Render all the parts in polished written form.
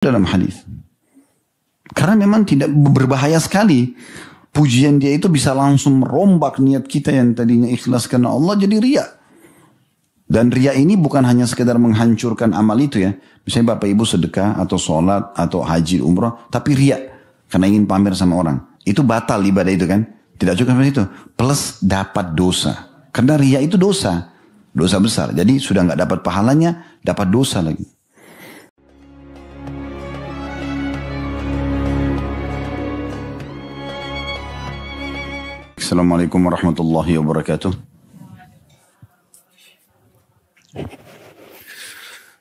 dalam hadis. Karena memang tidak berbahaya sekali. Pujian dia itu bisa langsung merombak niat kita yang tadinya ikhlas karena Allah jadi riya. Dan riya ini bukan hanya sekedar menghancurkan amal itu ya. Misalnya Bapak Ibu sedekah atau sholat atau haji umrah. Tapi riya. Karena ingin pamer sama orang. Itu batal ibadah itu kan. Tidak cukup seperti itu. Plus dapat dosa. Karena riya itu dosa. Dosa besar. Jadi sudah nggak dapat pahalanya. Dapat dosa lagi. Assalamualaikum warahmatullahi wabarakatuh.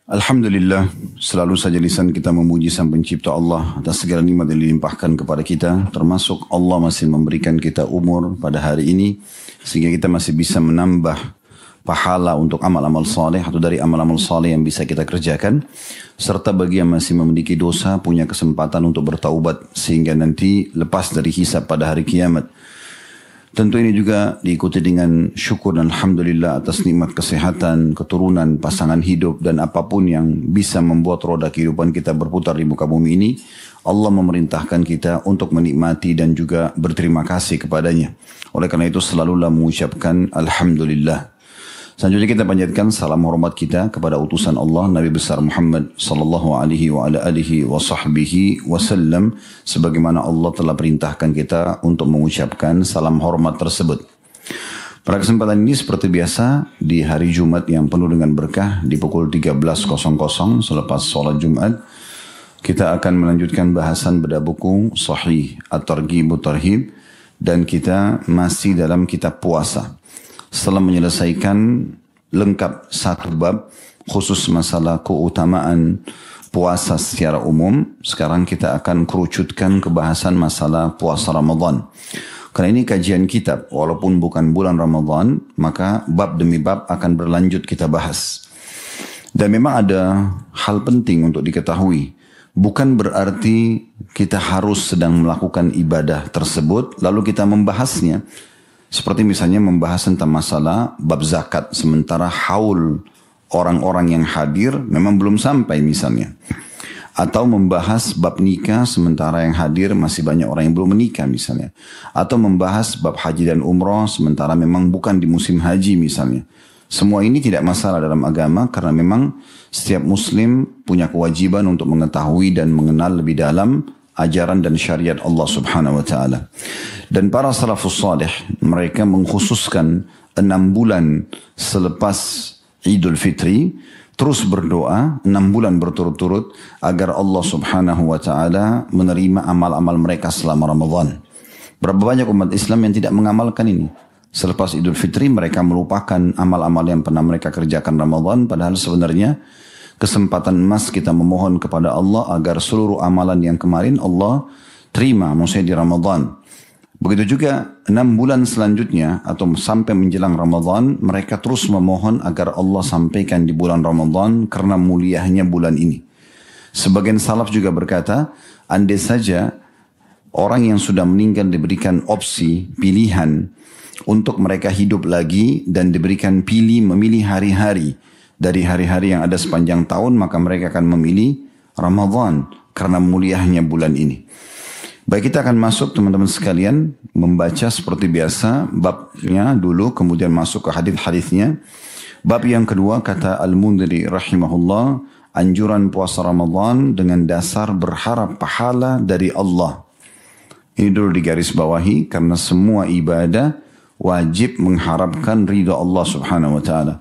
Alhamdulillah, selalu saja lisan kita memuji Sang Pencipta Allah atas segala nikmat yang dilimpahkan kepada kita, termasuk Allah masih memberikan kita umur pada hari ini sehingga kita masih bisa menambah pahala untuk amal-amal saleh atau dari amal-amal saleh yang bisa kita kerjakan, serta bagi yang masih memiliki dosa punya kesempatan untuk bertaubat sehingga nanti lepas dari hisab pada hari kiamat. Tentu ini juga diikuti dengan syukur dan alhamdulillah atas nikmat kesehatan, keturunan, pasangan hidup dan apapun yang bisa membuat roda kehidupan kita berputar di muka bumi ini. Allah memerintahkan kita untuk menikmati dan juga berterima kasih kepadanya. Oleh karena itu selalulah mengucapkan alhamdulillah. Selanjutnya kita panjatkan salam hormat kita kepada utusan Allah Nabi besar Muhammad sallallahu alaihi wa ala alihi wa sahbihi wasallam sebagaimana Allah telah perintahkan kita untuk mengucapkan salam hormat tersebut. Pada kesempatan ini seperti biasa di hari Jumat yang penuh dengan berkah di pukul 13.00 selepas sholat Jumat kita akan melanjutkan bahasan bedah buku Sahih At-Targhib At-Tarhib dan kita masih dalam kitab puasa. Setelah menyelesaikan lengkap satu bab khusus masalah keutamaan puasa secara umum, sekarang kita akan kerucutkan ke bahasan masalah puasa Ramadan. Karena ini kajian kitab, walaupun bukan bulan Ramadan, maka bab demi bab akan berlanjut kita bahas. Dan memang ada hal penting untuk diketahui. Bukan berarti kita harus sedang melakukan ibadah tersebut, lalu kita membahasnya. Seperti misalnya membahas tentang masalah bab zakat sementara haul orang-orang yang hadir memang belum sampai misalnya. Atau membahas bab nikah sementara yang hadir masih banyak orang yang belum menikah misalnya. Atau membahas bab haji dan umrah sementara memang bukan di musim haji misalnya. Semua ini tidak masalah dalam agama karena memang setiap muslim punya kewajiban untuk mengetahui dan mengenal lebih dalam ajaran dan syariat Allah subhanahu wa ta'ala. Dan para salafus salih mereka mengkhususkan 6 bulan selepas Idul Fitri terus berdoa 6 bulan berturut-turut agar Allah subhanahu wa ta'ala menerima amal-amal mereka selama Ramadan. Berapa banyak umat Islam yang tidak mengamalkan ini. Selepas Idul Fitri mereka melupakan amal-amal yang pernah mereka kerjakan Ramadan, padahal sebenarnya kesempatan emas kita memohon kepada Allah agar seluruh amalan yang kemarin Allah terima, maksudnya di Ramadan. Begitu juga 6 bulan selanjutnya atau sampai menjelang Ramadan, mereka terus memohon agar Allah sampaikan di bulan Ramadan karena mulianya bulan ini. Sebagian salaf juga berkata, andai saja orang yang sudah meninggal diberikan opsi, pilihan untuk mereka hidup lagi dan diberikan memilih hari-hari dari hari-hari yang ada sepanjang tahun, maka mereka akan memilih Ramadan karena mulianya bulan ini. Baik, kita akan masuk teman-teman sekalian membaca seperti biasa babnya dulu, kemudian masuk ke hadis-hadisnya. Bab yang kedua kata Al-Mundhiri rahimahullah, anjuran puasa Ramadan dengan dasar berharap pahala dari Allah. Ini dulu digaris bawahi karena semua ibadah wajib mengharapkan ridha Allah subhanahu wa ta'ala.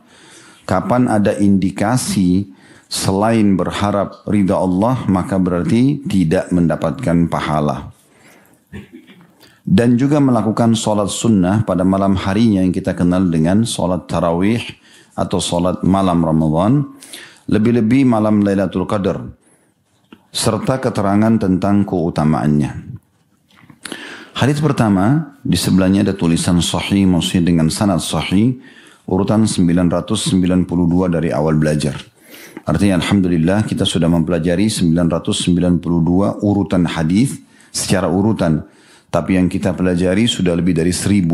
Kapan ada indikasi selain berharap ridha Allah, maka berarti tidak mendapatkan pahala. Dan juga melakukan solat sunnah pada malam harinya yang kita kenal dengan solat tarawih atau solat malam Ramadan. Lebih-lebih malam Lailatul Qadar. Serta keterangan tentang keutamaannya. Hadis pertama, di sebelahnya ada tulisan sahih, maksudnya dengan sanad sahih. Urutan 992 dari awal belajar. Artinya alhamdulillah kita sudah mempelajari 992 urutan hadis secara urutan. Tapi yang kita pelajari sudah lebih dari 1000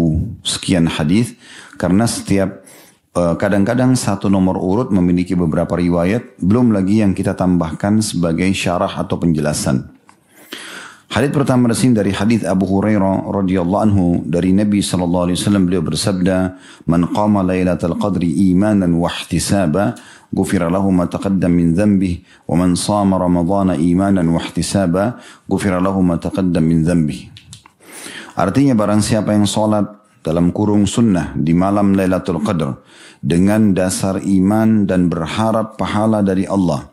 sekian hadis karena setiap kadang-kadang satu nomor urut memiliki beberapa riwayat, belum lagi yang kita tambahkan sebagai syarah atau penjelasan. Hadits pertama dari hadits Abu Hurairah radhiyallahu anhu dari Nabi sallallahu alaihi wasallam, beliau bersabda, "Man qama lailatal qadri imanan wa ihtisaba, ghufira lahu ma taqaddam min dhanbihi, wa man shama ramadhana imanan wa ihtisaba, ghufira lahu ma taqaddam min dhanbihi." Artinya barang siapa yang salat dalam kurung sunnah di malam Lailatul Qadar dengan dasar iman dan berharap pahala dari Allah,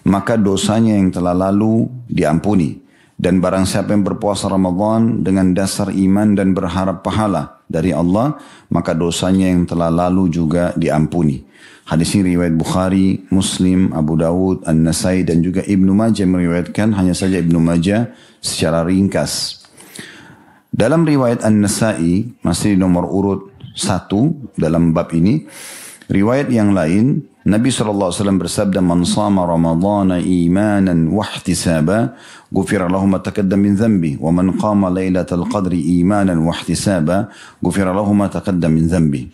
maka dosanya yang telah lalu diampuni. Dan barang siapa yang berpuasa Ramadan dengan dasar iman dan berharap pahala dari Allah, maka dosanya yang telah lalu juga diampuni. Hadis ini riwayat Bukhari, Muslim, Abu Dawud, An-Nasai dan juga Ibnu Majah meriwayatkan, hanya saja Ibnu Majah secara ringkas. Dalam riwayat An-Nasai, masih nomor urut 1 dalam bab ini, riwayat yang lain, Nabi SAW bersabda, "Man shama Ramadhana imanan wa ihtisaba, ghufira lahu ma taqaddama min dhanbi, wa man qama lailatal qadri imanan wa ihtisaba, ghufira lahu ma taqaddama min dhanbi."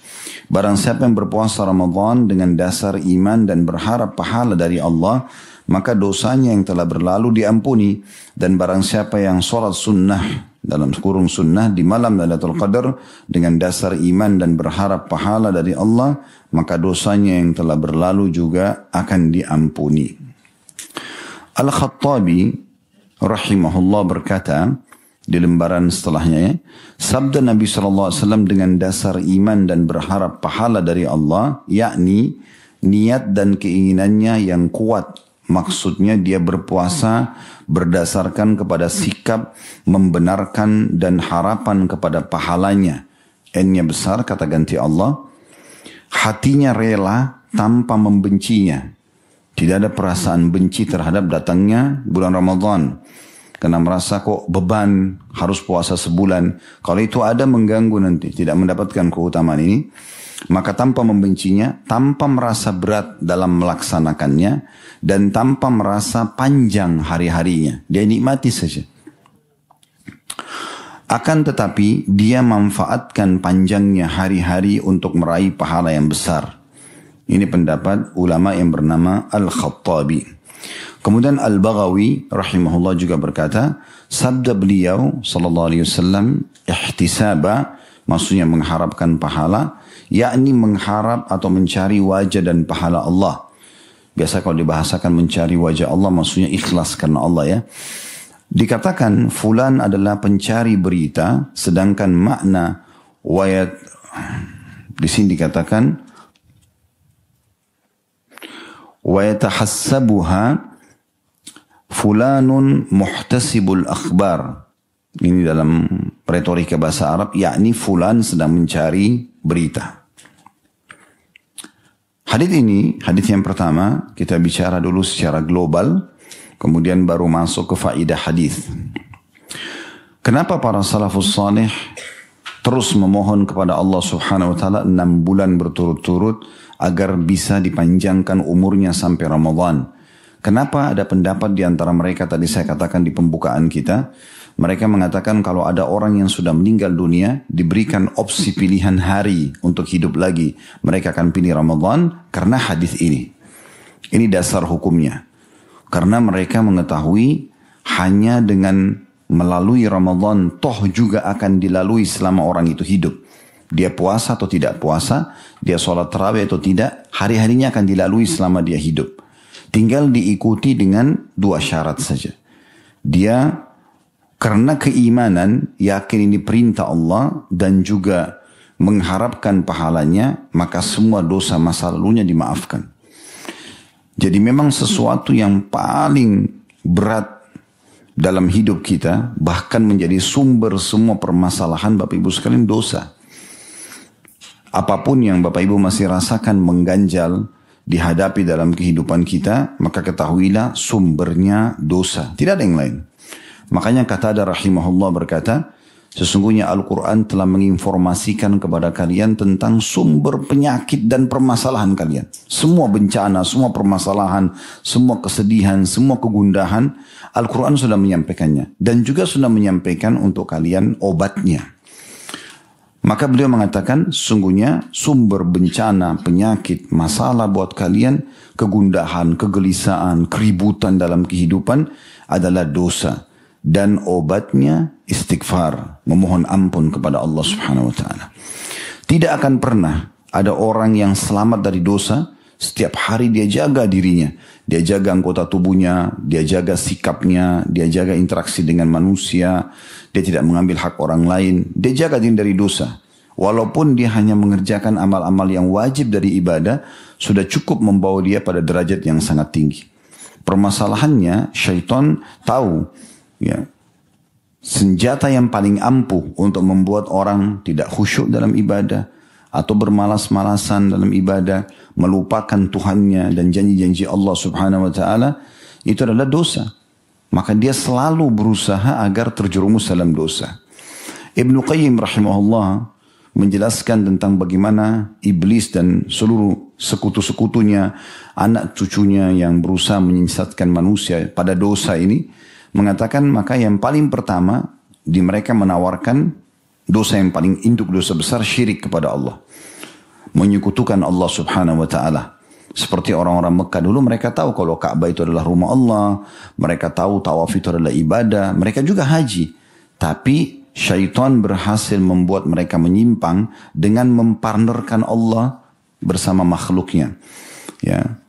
Barang siapa yang berpuasa Ramadan dengan dasar iman dan berharap pahala dari Allah, maka dosanya yang telah berlalu diampuni. Dan barang siapa yang sholat sunnah, dalam kurung sunnah di malam Lailatul Qadar dengan dasar iman dan berharap pahala dari Allah, maka dosanya yang telah berlalu juga akan diampuni. Al-Khattabi rahimahullah berkata di lembaran setelahnya, sabda Nabi SAW dengan dasar iman dan berharap pahala dari Allah, yakni niat dan keinginannya yang kuat. Maksudnya dia berpuasa berdasarkan kepada sikap membenarkan dan harapan kepada pahalanya. N-nya besar, kata ganti Allah. Hatinya rela tanpa membencinya. Tidak ada perasaan benci terhadap datangnya bulan Ramadan. Karena merasa kok beban harus puasa sebulan. Kalau itu ada mengganggu nanti, tidak mendapatkan keutamaan ini. Maka tanpa membencinya, tanpa merasa berat dalam melaksanakannya, dan tanpa merasa panjang hari-harinya. Dia nikmati saja. Akan tetapi dia manfaatkan panjangnya hari-hari untuk meraih pahala yang besar. Ini pendapat ulama yang bernama Al-Khattabi. Kemudian Al-Baghawi rahimahullah juga berkata, sabda beliau sallallahu alaihi wasallam, ihtisaba, maksudnya mengharapkan pahala, yakni mengharap atau mencari wajah dan pahala Allah. Biasa kalau dibahasakan mencari wajah Allah, maksudnya ikhlas karena Allah ya. Dikatakan fulan adalah pencari berita, sedangkan makna wayat di sini dikatakan wayatahassabuha fulanun muhtasibul akhbar. Ini dalam retorika bahasa Arab, yakni fulan sedang mencari berita. Hadis ini, hadis yang pertama, kita bicara dulu secara global, kemudian baru masuk ke faedah hadis. Kenapa para salafus salih terus memohon kepada Allah Subhanahu wa taala 6 bulan berturut-turut agar bisa dipanjangkan umurnya sampai Ramadan? Kenapa ada pendapat di antara mereka, tadi saya katakan di pembukaan kita, mereka mengatakan kalau ada orang yang sudah meninggal dunia, diberikan opsi pilihan hari untuk hidup lagi, mereka akan pilih Ramadan karena hadis ini. Ini dasar hukumnya. Karena mereka mengetahui hanya dengan melalui Ramadan, toh juga akan dilalui selama orang itu hidup. Dia puasa atau tidak puasa, dia sholat tarawih atau tidak, hari-harinya akan dilalui selama dia hidup. Tinggal diikuti dengan 2 syarat saja. Dia karena keimanan, yakin ini perintah Allah dan juga mengharapkan pahalanya, maka semua dosa masa lalunya dimaafkan. Jadi memang sesuatu yang paling berat dalam hidup kita, bahkan menjadi sumber semua permasalahan Bapak Ibu sekalian, dosa. Apapun yang Bapak Ibu masih rasakan mengganjal dihadapi dalam kehidupan kita, maka ketahuilah sumbernya dosa. Tidak ada yang lain. Makanya Qatadah rahimahullah berkata, sesungguhnya Al-Quran telah menginformasikan kepada kalian tentang sumber penyakit dan permasalahan kalian. Semua bencana, semua permasalahan, semua kesedihan, semua kegundahan, Al-Quran sudah menyampaikannya. Dan juga sudah menyampaikan untuk kalian obatnya. Maka beliau mengatakan, sungguhnya sumber bencana, penyakit, masalah buat kalian, kegundahan, kegelisahan, keributan dalam kehidupan adalah dosa. Dan obatnya istighfar, memohon ampun kepada Allah Subhanahu wa ta'ala. Tidak akan pernah ada orang yang selamat dari dosa. Setiap hari dia jaga dirinya. Dia jaga anggota tubuhnya, dia jaga sikapnya, dia jaga interaksi dengan manusia. Dia tidak mengambil hak orang lain. Dia jaga diri dari dosa. Walaupun dia hanya mengerjakan amal-amal yang wajib dari ibadah, sudah cukup membawa dia pada derajat yang sangat tinggi. Permasalahannya, syaitan tahu, ya, senjata yang paling ampuh untuk membuat orang tidak khusyuk dalam ibadah, atau bermalas-malasan dalam ibadah, melupakan Tuhannya dan janji-janji Allah Subhanahu wa ta'ala, itu adalah dosa. Maka dia selalu berusaha agar terjerumus dalam dosa. Ibnu Qayyim rahimahullah menjelaskan tentang bagaimana iblis dan seluruh sekutu-sekutunya, anak cucunya yang berusaha menyesatkan manusia pada dosa ini, mengatakan maka yang paling pertama di mereka menawarkan dosa yang paling induk, dosa besar, syirik kepada Allah. Menyekutukan Allah Subhanahu wa ta'ala. Seperti orang-orang Mekah dulu, mereka tahu kalau Ka'bah itu adalah rumah Allah. Mereka tahu tawaf itu adalah ibadah. Mereka juga haji. Tapi syaitan berhasil membuat mereka menyimpang dengan mempartnerkan Allah bersama makhluknya. Ya.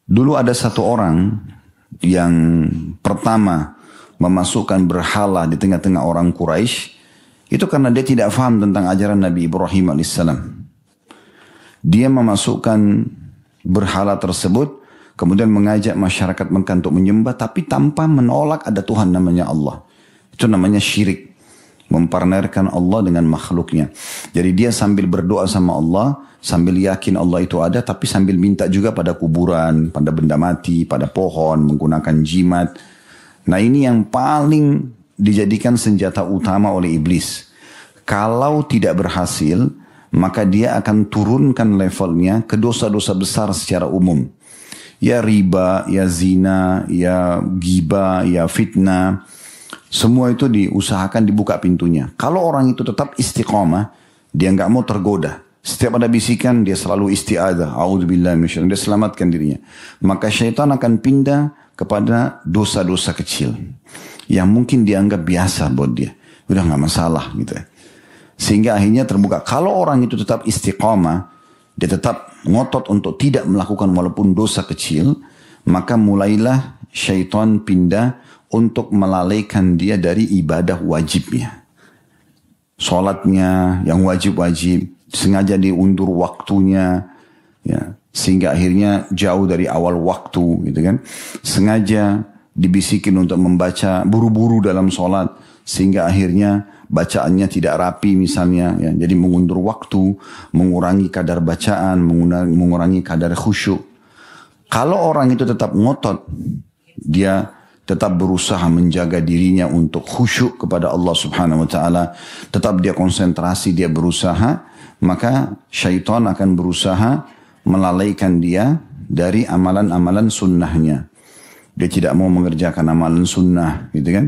Dulu ada satu orang yang pertama memasukkan berhala di tengah-tengah orang Quraisy, itu karena dia tidak faham tentang ajaran Nabi Ibrahim alaihissalam. Dia memasukkan berhala tersebut, kemudian mengajak masyarakat Mekah untuk menyembah, tapi tanpa menolak ada Tuhan namanya Allah. Itu namanya syirik. Mempartnerkan Allah dengan makhluknya. Jadi dia sambil berdoa sama Allah, sambil yakin Allah itu ada, tapi sambil minta juga pada kuburan, pada benda mati, pada pohon, menggunakan jimat. Nah ini yang paling dijadikan senjata utama oleh iblis. Kalau tidak berhasil, maka dia akan turunkan levelnya ke dosa-dosa besar secara umum. Ya riba, ya zina, ya ghibah, ya fitnah. Semua itu diusahakan dibuka pintunya. Kalau orang itu tetap istiqamah, dia nggak mau tergoda. Setiap ada bisikan, dia selalu isti'adah. A'udzubillahi minasyaitonir rajim. Dia selamatkan dirinya. Maka syaitan akan pindah kepada dosa-dosa kecil yang mungkin dianggap biasa buat dia, udah nggak masalah gitu ya. Sehingga akhirnya terbuka. Kalau orang itu tetap istiqamah, dia tetap ngotot untuk tidak melakukan walaupun dosa kecil, maka mulailah syaitan pindah untuk melalaikan dia dari ibadah wajibnya. Sholatnya yang wajib-wajib sengaja diundur waktunya, ya. Sehingga akhirnya jauh dari awal waktu gitu kan. Sengaja dibisikin untuk membaca buru-buru dalam sholat. Sehingga akhirnya bacaannya tidak rapi misalnya. Ya. Jadi mengundur waktu, mengurangi kadar bacaan, mengurangi kadar khusyuk. Kalau orang itu tetap ngotot, dia tetap berusaha menjaga dirinya untuk khusyuk kepada Allah Subhanahu wa ta'ala. Tetap dia konsentrasi, dia berusaha. Maka syaitan akan berusaha melalaikan dia dari amalan-amalan sunnahnya. Dia tidak mau mengerjakan amalan sunnah, gitu kan.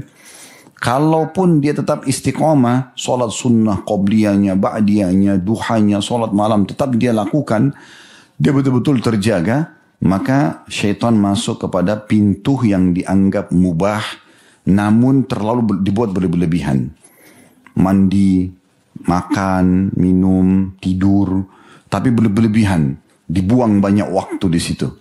Kalaupun dia tetap istiqomah, sholat sunnah, qobliyahnya, ba'diyahnya, duhanya, sholat malam, tetap dia lakukan, dia betul-betul terjaga, maka syaitan masuk kepada pintu yang dianggap mubah, namun terlalu dibuat berlebihan. Mandi, makan, minum, tidur, tapi berlebihan. Dibuang banyak waktu di situ.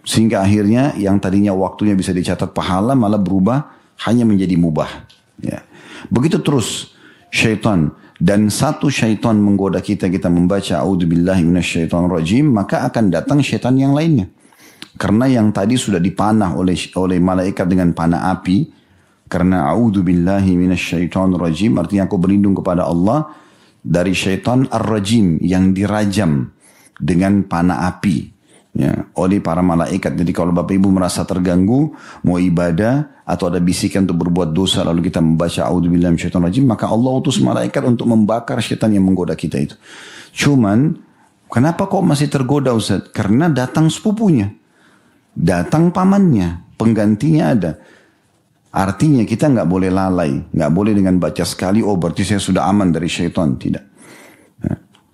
Sehingga akhirnya yang tadinya waktunya bisa dicatat pahala malah berubah hanya menjadi mubah. Ya. Begitu terus syaitan. Dan satu syaitan menggoda kita membaca a'udzubillahi minasyaitonirrajim, maka akan datang syaitan yang lainnya. Karena yang tadi sudah dipanah oleh malaikat dengan panah api. Karena a'udzubillahi minasyaitonirrajim artinya aku berlindung kepada Allah dari syaitan ar-rajim yang dirajam dengan panah api, ya, oleh para malaikat. Jadi kalau Bapak Ibu merasa terganggu, mau ibadah atau ada bisikan untuk berbuat dosa, lalu kita membaca a'udzubillahi minasyaitonirrajim, maka Allah utus malaikat untuk membakar syaitan yang menggoda kita itu. Cuman, kenapa kok masih tergoda Ustaz? Karena datang sepupunya, datang pamannya, penggantinya ada. Artinya kita nggak boleh lalai, nggak boleh dengan baca sekali, oh berarti saya sudah aman dari syaitan, tidak.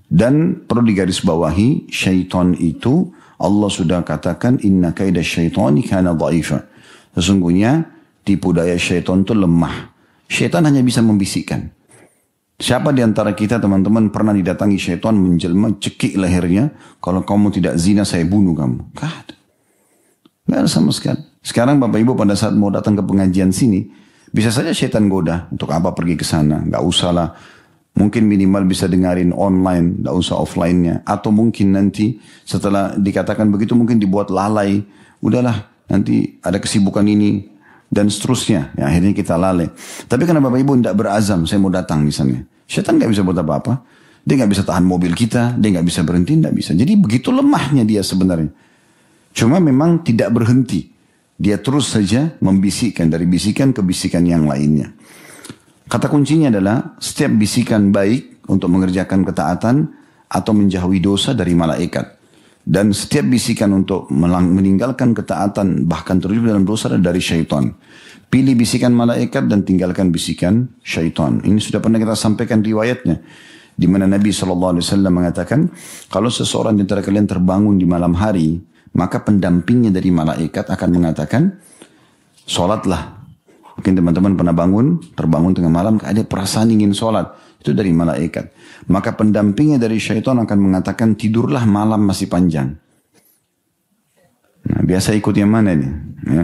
Dan perlu digarisbawahi, syaitan itu Allah sudah katakan inna kaida syaitani kana dha'ifa. Sesungguhnya tipu daya syaitan itu lemah. Syaitan hanya bisa membisikkan. Siapa di antara kita teman-teman pernah didatangi syaitan menjelma cekik lehernya, kalau kamu tidak zina saya bunuh kamu. Gak ada sama sekali. Sekarang Bapak Ibu pada saat mau datang ke pengajian sini, bisa saja syaitan goda, untuk apa pergi ke sana, gak usah lah. Mungkin minimal bisa dengarin online, gak usah offline-nya. Atau mungkin nanti setelah dikatakan begitu mungkin dibuat lalai. Udahlah nanti ada kesibukan ini dan seterusnya. Ya, akhirnya kita lalai. Tapi karena Bapak Ibu tidak berazam, saya mau datang misalnya. Syaitan gak bisa buat apa-apa. Dia gak bisa tahan mobil kita, dia gak bisa berhenti, gak bisa. Jadi begitu lemahnya dia sebenarnya. Cuma memang tidak berhenti. Dia terus saja membisikkan dari bisikan ke bisikan yang lainnya. Kata kuncinya adalah setiap bisikan baik untuk mengerjakan ketaatan atau menjauhi dosa dari malaikat. Dan setiap bisikan untuk meninggalkan ketaatan bahkan terjebak dalam dosa dari syaitan. Pilih bisikan malaikat dan tinggalkan bisikan syaitan. Ini sudah pernah kita sampaikan riwayatnya. Di mana Nabi SAW mengatakan, kalau seseorang di antara kalian terbangun di malam hari, maka pendampingnya dari malaikat akan mengatakan, sholatlah. Mungkin teman-teman pernah terbangun tengah malam, ada perasaan ingin sholat. Itu dari malaikat. Maka pendampingnya dari syaitan akan mengatakan, tidurlah malam masih panjang. Nah, biasa ikut yang mana ini? Ya.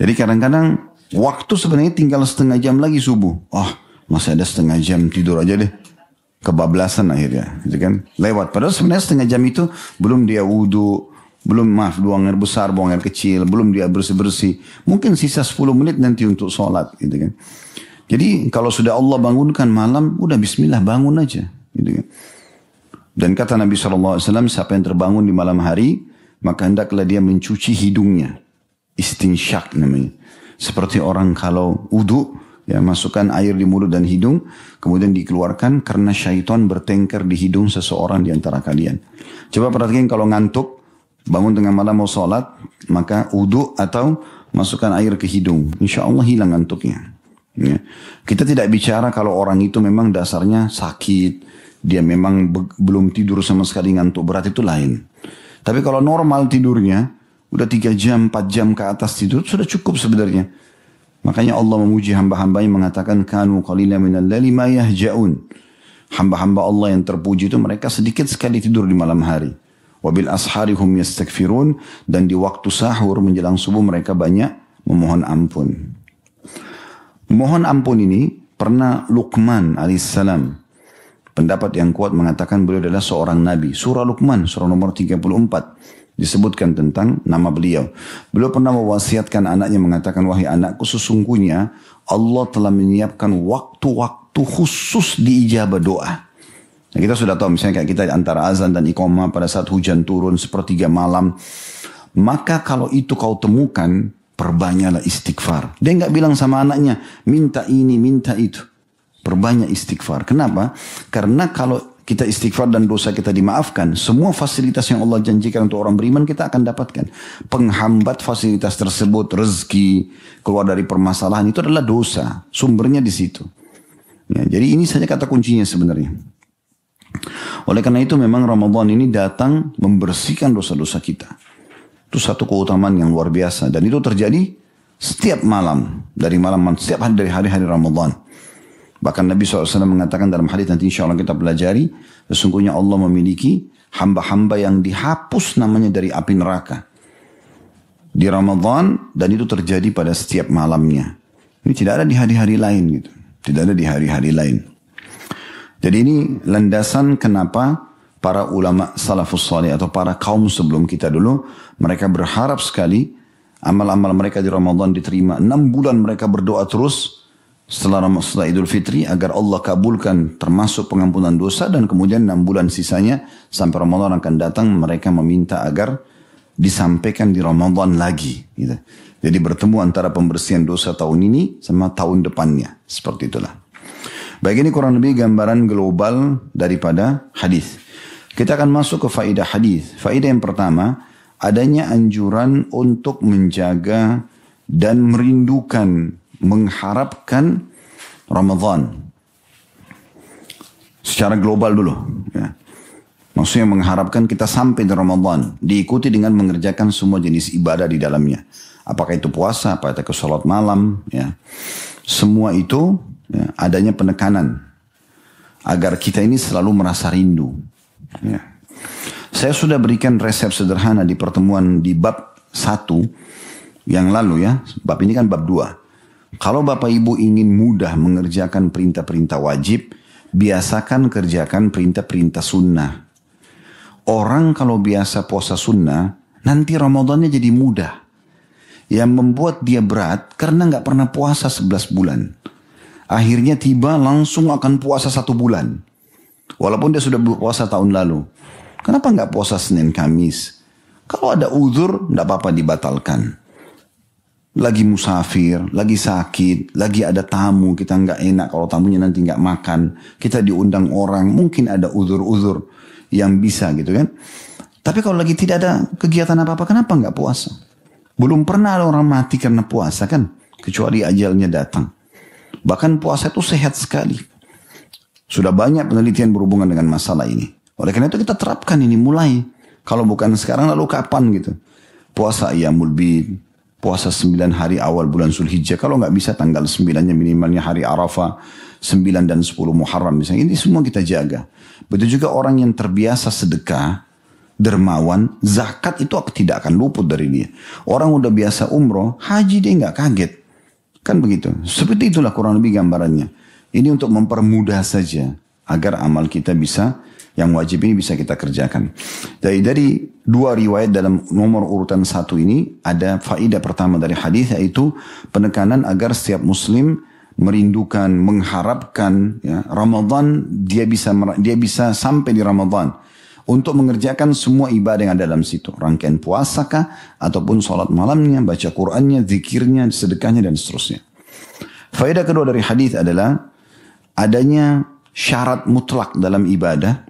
Jadi kadang-kadang, waktu sebenarnya tinggal setengah jam lagi subuh. Oh, masih ada setengah jam, tidur aja deh. Kebablasan akhirnya. Gitu kan? Lewat. Padahal sebenarnya setengah jam itu, belum dia wudu, buang air besar, buang air kecil, belum dia bersih-bersih. Mungkin sisa 10 menit nanti untuk sholat. Gitu kan. Jadi kalau sudah Allah bangunkan malam, udah bismillah bangun aja. Gitu kan. Dan kata Nabi SAW, siapa yang terbangun di malam hari, maka hendaklah dia mencuci hidungnya. Istinsyak namanya. Seperti orang kalau wudu, ya masukkan air di mulut dan hidung, kemudian dikeluarkan karena syaitan bertengkar di hidung seseorang di antara kalian. Coba perhatikan kalau ngantuk, bangun tengah malam mau sholat, maka wudu atau masukkan air ke hidung. Insya Allah hilang ngantuknya. Ya. Kita tidak bicara kalau orang itu memang dasarnya sakit, dia memang belum tidur sama sekali, ngantuk berat, itu lain. Tapi kalau normal tidurnya, udah 3 jam, 4 jam ke atas tidur, sudah cukup sebenarnya. Makanya Allah memuji hamba-hamba yang mengatakan, Kanu qalila minal laili ma yahja'un. Hamba-hamba Allah yang terpuji itu mereka sedikit sekali tidur di malam hari. Wabil ashari hum yastaghfirun. Dan di waktu sahur menjelang subuh mereka banyak memohon ampun. Mohon ampun ini pernah Luqman alaihissalam. Pendapat yang kuat mengatakan beliau adalah seorang nabi. Surah Luqman, surah nomor 34. Disebutkan tentang nama beliau. Beliau pernah mewasiatkan anaknya mengatakan, wahai anakku, sesungguhnya Allah telah menyiapkan waktu-waktu khusus diijabah doa. Nah, kita sudah tahu misalnya kayak kita antara azan dan iqamah pada saat hujan turun sepertiga malam. Maka kalau itu kau temukan, perbanyaklah istighfar. Dia nggak bilang sama anaknya, minta ini, minta itu. Perbanyak istighfar. Kenapa? Karena kalau kita istighfar dan dosa kita dimaafkan, semua fasilitas yang Allah janjikan untuk orang beriman kita akan dapatkan. Penghambat fasilitas tersebut, rezeki, keluar dari permasalahan, itu adalah dosa. Sumbernya di situ. Ya, jadi ini saja kata kuncinya sebenarnya. Oleh karena itu memang Ramadan ini datang membersihkan dosa-dosa kita. Itu satu keutamaan yang luar biasa. Dan itu terjadi setiap malam. Setiap hari dari hari-hari Ramadan. Bahkan Nabi SAW mengatakan dalam hadis nanti insya Allah kita pelajari. Sesungguhnya Allah memiliki hamba-hamba yang dihapus namanya dari api neraka. Di Ramadan, dan itu terjadi pada setiap malamnya. Ini tidak ada di hari-hari lain gitu. Tidak ada di hari-hari lain. Jadi ini landasan kenapa para ulama salafus salih atau para kaum sebelum kita dulu, mereka berharap sekali amal-amal mereka di Ramadan diterima. 6 bulan mereka berdoa terus setelah Idul Fitri agar Allah kabulkan termasuk pengampunan dosa, dan kemudian 6 bulan sisanya sampai Ramadan akan datang mereka meminta agar disampaikan di Ramadan lagi. Gitu. Jadi bertemu antara pembersihan dosa tahun ini sama tahun depannya. Seperti itulah. Baik, ini kurang lebih gambaran global daripada hadis. Kita akan masuk ke faedah hadis. Faedah yang pertama, adanya anjuran untuk menjaga dan merindukan, mengharapkan Ramadan. Secara global dulu. Ya. Maksudnya mengharapkan kita sampai di Ramadan. Diikuti dengan mengerjakan semua jenis ibadah di dalamnya. Apakah itu puasa, apakah itu sholat malam. Ya. Semua itu ya, adanya penekanan. Agar kita ini selalu merasa rindu. Ya. Saya sudah berikan resep sederhana di pertemuan di bab 1 yang lalu ya. Bab ini kan bab 2. Kalau Bapak Ibu ingin mudah mengerjakan perintah-perintah wajib, biasakan kerjakan perintah-perintah sunnah. Orang kalau biasa puasa sunnah, nanti Ramadannya jadi mudah. Yang membuat dia berat karena nggak pernah puasa 11 bulan. Akhirnya tiba langsung akan puasa 1 bulan. Walaupun dia sudah puasa tahun lalu. Kenapa nggak puasa Senin Kamis? Kalau ada uzur, nggak apa-apa dibatalkan. Lagi musafir, lagi sakit, lagi ada tamu, kita nggak enak kalau tamunya nanti nggak makan. Kita diundang orang, mungkin ada uzur-uzur yang bisa gitu kan. Tapi kalau lagi tidak ada kegiatan apa-apa, kenapa nggak puasa? Belum pernah ada orang mati karena puasa kan, kecuali ajalnya datang. Bahkan puasa itu sehat sekali. Sudah banyak penelitian berhubungan dengan masalah ini. Oleh karena itu kita terapkan ini mulai. Kalau bukan sekarang lalu kapan gitu. Puasa Ayyamul Bid, puasa 9 hari awal bulan Zulhijjah. Kalau nggak bisa tanggal 9-nya minimalnya hari Arafah. 9 dan 10 Muharram misalnya. Ini semua kita jaga. Begitu juga orang yang terbiasa sedekah, dermawan, zakat itu tidak akan luput dari dia. Orang udah biasa umroh, haji dia nggak kaget. Kan begitu. Seperti itulah kurang lebih gambarannya. Ini untuk mempermudah saja. Agar amal kita bisa, yang wajib ini bisa kita kerjakan. Dari 2 riwayat dalam nomor urutan 1 ini ada faedah pertama dari hadis, yaitu penekanan agar setiap muslim merindukan, mengharapkan ya, Ramadan, dia bisa sampai di Ramadan untuk mengerjakan semua ibadah yang ada dalam situ, rangkaian puasakah ataupun sholat malamnya, baca Qur'annya, zikirnya, sedekahnya dan seterusnya. Faedah kedua dari hadis adalah adanya syarat mutlak dalam ibadah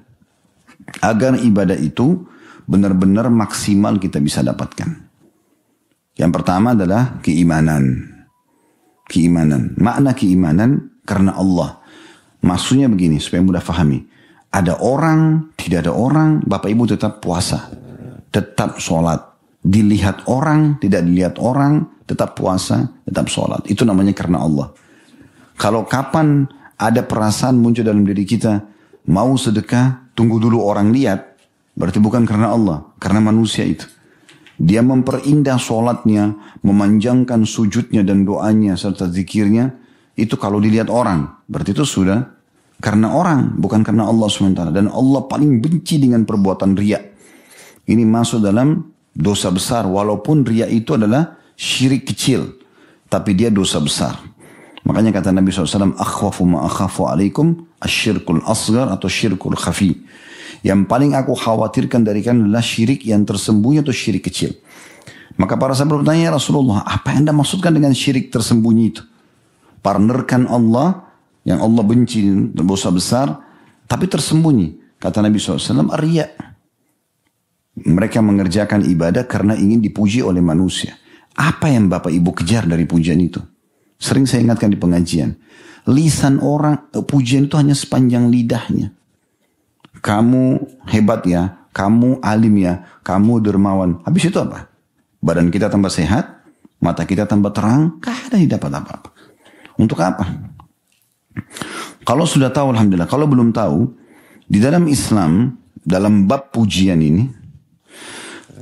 agar ibadah itu benar-benar maksimal kita bisa dapatkan. Yang pertama adalah keimanan. Keimanan. Makna keimanan karena Allah. Maksudnya begini supaya mudah fahami. Ada orang, tidak ada orang, Bapak Ibu tetap puasa. Tetap sholat. Dilihat orang, tidak dilihat orang, tetap puasa, tetap sholat. Itu namanya karena Allah. Kalau kapan ada perasaan muncul dalam diri kita, mau sedekah, tunggu dulu orang lihat, berarti bukan karena Allah, karena manusia itu. Dia memperindah sholatnya, memanjangkan sujudnya dan doanya serta zikirnya, itu kalau dilihat orang, berarti itu sudah karena orang, bukan karena Allah SWT. Dan Allah paling benci dengan perbuatan riya. Ini masuk dalam dosa besar, walaupun riya itu adalah syirik kecil, tapi dia dosa besar. Makanya kata Nabi SAW, akhwafu ma akhafu alaikum asyirkul asgar atau syirkul khafi. Yang paling aku khawatirkan dari kalian adalah syirik yang tersembunyi atau syirik kecil. Maka para sahabat bertanya, ya Rasulullah, apa yang Anda maksudkan dengan syirik tersembunyi itu? Partnerkan Allah, yang Allah benci, dosa besar, tapi tersembunyi. Kata Nabi SAW, riya. Mereka mengerjakan ibadah karena ingin dipuji oleh manusia. Apa yang Bapak Ibu kejar dari pujian itu? Sering saya ingatkan di pengajian. Lisan orang, pujian itu hanya sepanjang lidahnya. Kamu hebat ya, kamu alim ya, kamu dermawan. Habis itu apa? Badan kita tambah sehat, mata kita tambah terang, gak ada didapat apa-apa. Untuk apa? Kalau sudah tahu, alhamdulillah. Kalau belum tahu, di dalam Islam, dalam bab pujian ini,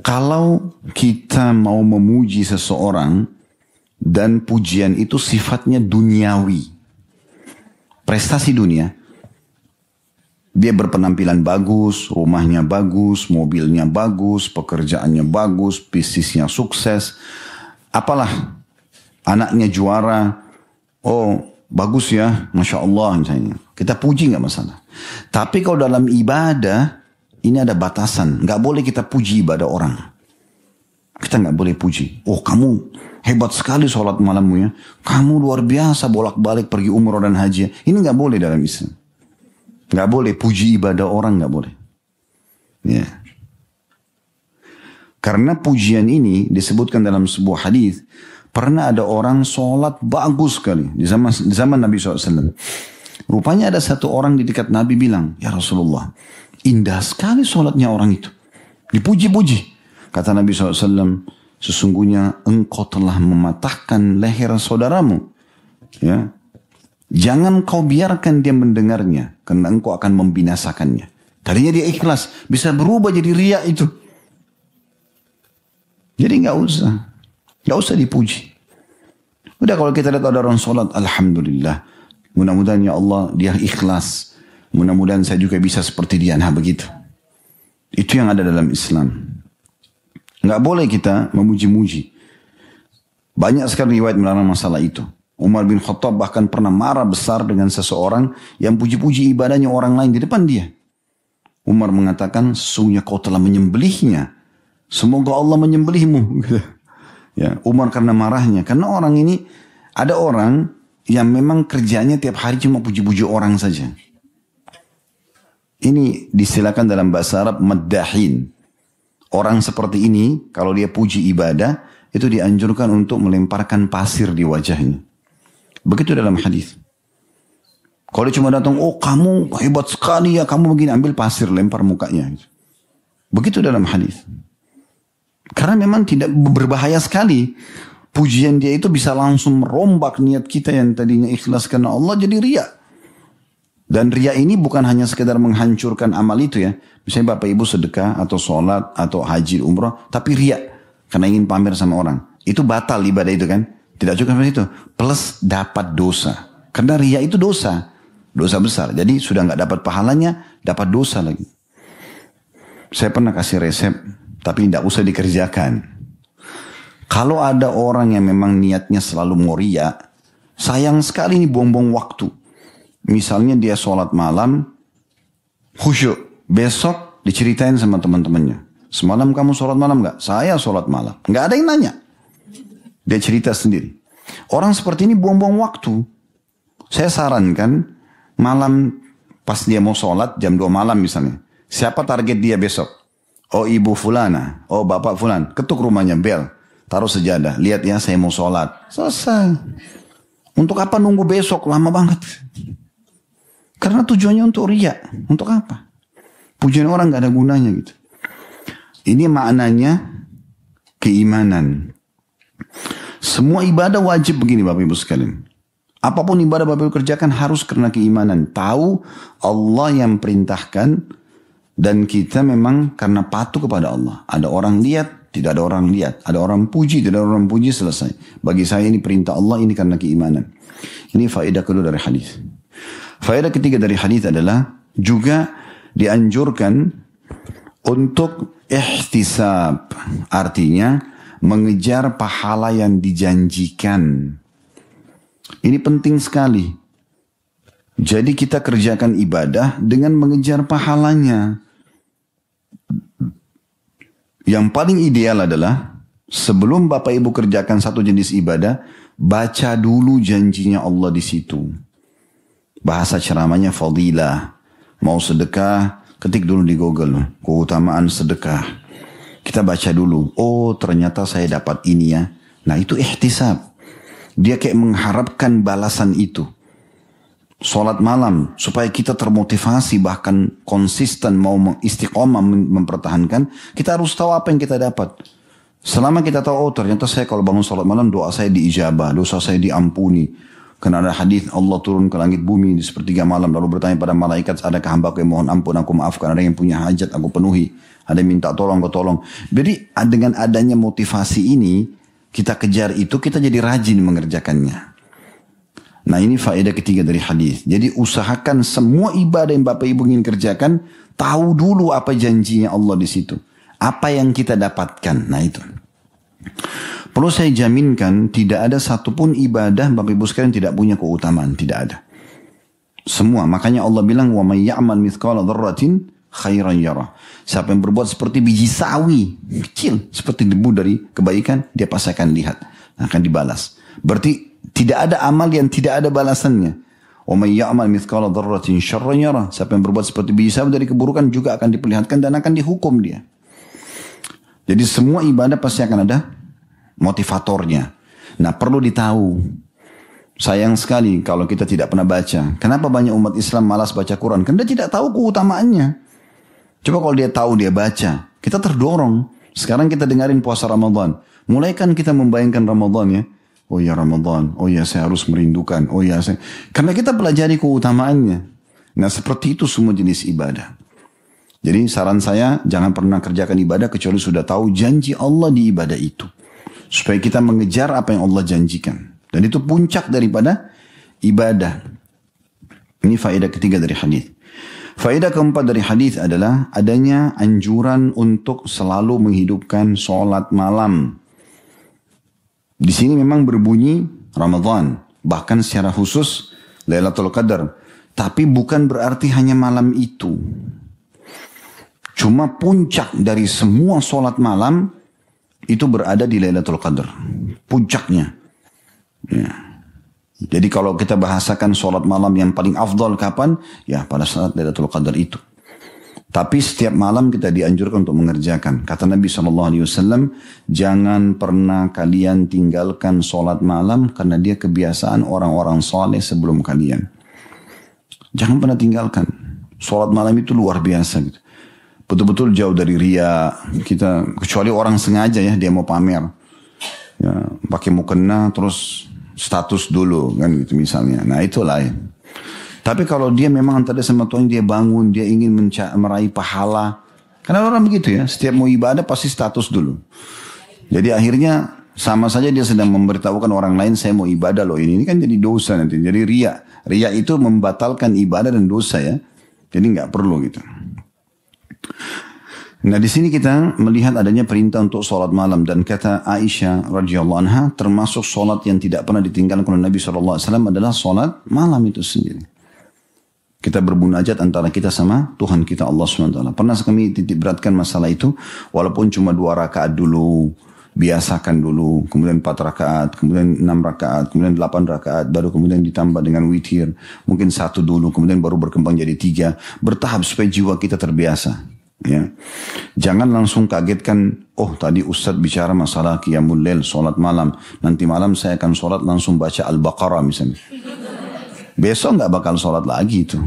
kalau kita mau memuji seseorang, dan pujian itu sifatnya duniawi. Prestasi dunia. Dia berpenampilan bagus, rumahnya bagus, mobilnya bagus, pekerjaannya bagus, bisnisnya sukses. Apalah, anaknya juara. Oh, bagus ya, Masya Allah misalnya. Kita puji gak masalah. Tapi kalau dalam ibadah, ini ada batasan. Gak boleh kita puji ibadah orang. Kita gak boleh puji. Oh, kamu hebat sekali sholat malammu ya. Kamu luar biasa bolak-balik pergi umroh dan haji. Ini gak boleh dalam Islam. Gak boleh puji ibadah orang, gak boleh. Ya. Karena pujian ini disebutkan dalam sebuah hadis, Pernah ada orang sholat bagus sekali di zaman Nabi SAW. Rupanya ada satu orang di dekat Nabi bilang, ya Rasulullah, indah sekali sholatnya orang itu. Dipuji-puji. Kata Nabi SAW, sesungguhnya engkau telah mematahkan leher saudaramu. Ya. Jangan kau biarkan dia mendengarnya, karena engkau akan membinasakannya. Tadinya dia ikhlas, bisa berubah jadi riya itu. Jadi nggak usah dipuji. Udah kalau kita lihat ada orang sholat, alhamdulillah. Mudah-mudahan ya Allah dia ikhlas. Mudah-mudahan saya juga bisa seperti dia. Nah begitu. Itu yang ada dalam Islam. Nggak boleh kita memuji-muji. Banyak sekali riwayat melarang masalah itu. Umar bin Khattab bahkan pernah marah besar dengan seseorang yang puji-puji ibadahnya orang lain di depan dia. Umar mengatakan, sesungguhnya kau telah menyembelihnya. Semoga Allah menyembelihmu. Ya, Umar karena marahnya. Karena orang ini, ada orang yang memang kerjanya tiap hari cuma puji-puji orang saja. Ini disilakan dalam bahasa Arab maddahin. Orang seperti ini, kalau dia puji ibadah, itu dianjurkan untuk melemparkan pasir di wajahnya. Begitu dalam hadis. Kalau dia cuma datang, oh kamu hebat sekali ya, kamu begini, ambil pasir, lempar mukanya. Begitu dalam hadis. Karena memang tidak berbahaya sekali. Pujian dia itu bisa langsung merombak niat kita yang tadinya ikhlas karena Allah jadi riya. Dan riya ini bukan hanya sekedar menghancurkan amal itu ya. Misalnya Bapak Ibu sedekah atau sholat atau haji umrah, tapi riya. Karena ingin pamer sama orang. Itu batal ibadah itu kan. Tidak cukup seperti itu. Plus dapat dosa. Karena riya itu dosa. Dosa besar. Jadi sudah nggak dapat pahalanya, dapat dosa lagi. Saya pernah kasih resep, tapi tidak usah dikerjakan. Kalau ada orang yang memang niatnya selalu mau riya, sayang sekali ini buang-buang waktu. Misalnya dia sholat malam, khusyuk. Besok diceritain sama teman-temannya. Semalam kamu sholat malam nggak? Saya sholat malam. Nggak ada yang nanya. Dia cerita sendiri. Orang seperti ini buang-buang waktu. Saya sarankan malam pas dia mau sholat jam 2 malam misalnya. Siapa target dia besok? Oh ibu fulana. Oh bapak fulan. Ketuk rumahnya bel. Taruh sejadah. Lihat ya saya mau sholat. Selesai. Untuk apa nunggu besok? Lama banget. Karena tujuannya untuk riya. Untuk apa? Pujian orang gak ada gunanya gitu. Ini maknanya keimanan. Semua ibadah wajib begini Bapak Ibu sekalian. Apapun ibadah Bapak Ibu kerjakan harus karena keimanan. Tahu Allah yang perintahkan dan kita memang karena patuh kepada Allah. Ada orang lihat, tidak ada orang lihat. Ada orang puji, tidak ada orang puji, selesai. Bagi saya ini perintah Allah, ini karena keimanan. Ini faedah kedua dari hadis. Faedah ketiga dari hadis adalah juga dianjurkan untuk ihtisab. Artinya mengejar pahala yang dijanjikan. Ini penting sekali. Jadi kita kerjakan ibadah dengan mengejar pahalanya. Yang paling ideal adalah sebelum Bapak Ibu kerjakan satu jenis ibadah, baca dulu janjinya Allah di situ. Bahasa ceramahnya fadilah. Mau sedekah, ketik dulu di Google. Keutamaan sedekah. Kita baca dulu. Oh ternyata saya dapat ini ya. Nah itu ihtisab. Dia kayak mengharapkan balasan itu. Sholat malam. Supaya kita termotivasi bahkan konsisten mau istiqomah mempertahankan. Kita harus tahu apa yang kita dapat. Selama kita tahu oh ternyata saya kalau bangun sholat malam doa saya diijabah. Dosa saya diampuni. Karena ada hadis Allah turun ke langit bumi di sepertiga malam lalu bertanya pada malaikat, adakah hambaku yang mohon ampun aku maafkan, ada yang punya hajat aku penuhi, ada yang minta tolong aku tolong. Jadi dengan adanya motivasi ini kita kejar itu, kita jadi rajin mengerjakannya. Nah ini faedah ketiga dari hadis. Jadi usahakan semua ibadah yang Bapak Ibu ingin kerjakan, tahu dulu apa janjinya Allah di situ, apa yang kita dapatkan. Nah itu. Perlu saya jaminkan tidak ada satupun ibadah Bapak Ibu sekalian tidak punya keutamaan, tidak ada. Semua, makanya Allah bilang wa may ya'mal mithqala dzarratin khairan yarah. Siapa yang berbuat seperti biji sawi kecil, seperti debu dari kebaikan, dia pasti akan lihat, akan dibalas. Berarti tidak ada amal yang tidak ada balasannya. Wa may ya'mal mithqala dzarratin syarran yarah. Siapa yang berbuat seperti biji sawi dari keburukan juga akan diperlihatkan dan akan dihukum dia. Jadi semua ibadah pasti akan ada motivatornya. Nah perlu ditahu. Sayang sekali kalau kita tidak pernah baca. Kenapa banyak umat Islam malas baca Quran? Karena dia tidak tahu keutamaannya. Coba kalau dia tahu, dia baca. Kita terdorong. Sekarang kita dengarin puasa Ramadan. Mulai kan kita membayangkan Ramadan ya. Oh ya Ramadan. Oh ya saya harus merindukan. Oh ya saya. Karena kita pelajari keutamaannya. Nah seperti itu semua jenis ibadah. Jadi saran saya jangan pernah kerjakan ibadah kecuali sudah tahu janji Allah di ibadah itu. Supaya kita mengejar apa yang Allah janjikan. Dan itu puncak daripada ibadah. Ini faedah ketiga dari hadis. Faedah keempat dari hadis adalah adanya anjuran untuk selalu menghidupkan sholat malam. Di sini memang berbunyi Ramadan. Bahkan secara khusus Lailatul Qadar. Tapi bukan berarti hanya malam itu. Cuma puncak dari semua sholat malam itu berada di Lailatul Qadar. Puncaknya. Ya. Jadi kalau kita bahasakan sholat malam yang paling afdal kapan? Ya pada saat Lailatul Qadar itu. Tapi setiap malam kita dianjurkan untuk mengerjakan. Kata Nabi SAW, jangan pernah kalian tinggalkan sholat malam karena dia kebiasaan orang-orang saleh sebelum kalian. Jangan pernah tinggalkan. Sholat malam itu luar biasa gitu. Betul-betul jauh dari ria. Kita kecuali orang sengaja ya dia mau pamer. Ya, pakai mukena terus status dulu kan gitu misalnya. Nah itu lain. Tapi kalau dia memang antara sama Tuhan dia bangun, dia ingin meraih pahala. Karena orang begitu ya, setiap mau ibadah pasti status dulu. Jadi akhirnya sama saja dia sedang memberitahukan orang lain saya mau ibadah loh ini kan jadi dosa nanti. Jadi ria. Ria itu membatalkan ibadah dan dosa ya. Jadi nggak perlu gitu. Nah di sini kita melihat adanya perintah untuk sholat malam dan kata Aisyah radhiyallahu anha termasuk sholat yang tidak pernah ditinggalkan oleh Nabi SAW adalah sholat malam itu sendiri. Kita bermunajat antara kita sama Tuhan kita Allah SWT. Pernah kami titik beratkan masalah itu walaupun cuma 2 rakaat dulu. Biasakan dulu, kemudian 4 rakaat, kemudian 6 rakaat, kemudian 8 rakaat, baru kemudian ditambah dengan witir. Mungkin 1 dulu, kemudian baru berkembang jadi 3. Bertahap supaya jiwa kita terbiasa. Ya. Jangan langsung kagetkan, oh tadi Ustadz bicara masalah qiyamul lail, sholat malam. Nanti malam saya akan sholat langsung baca Al-Baqarah misalnya. Besok nggak bakal sholat lagi itu.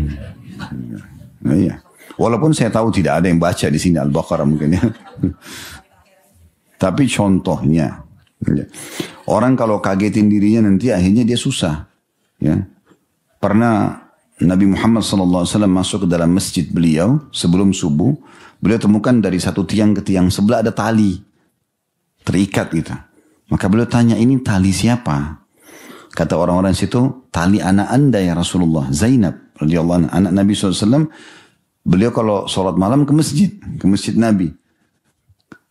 Nah, iya. Walaupun saya tahu tidak ada yang baca di sini Al-Baqarah mungkin ya. Tapi contohnya, orang kalau kagetin dirinya nanti akhirnya dia susah. Ya. Pernah Nabi Muhammad SAW masuk ke dalam masjid beliau sebelum subuh. Beliau temukan dari satu tiang ke tiang sebelah ada tali. Terikat gitu. Maka beliau tanya ini tali siapa? Kata orang-orang situ, tali anak anda ya Rasulullah. Zainab radhiyallahu anha, anak Nabi SAW. Beliau kalau sholat malam ke masjid Nabi.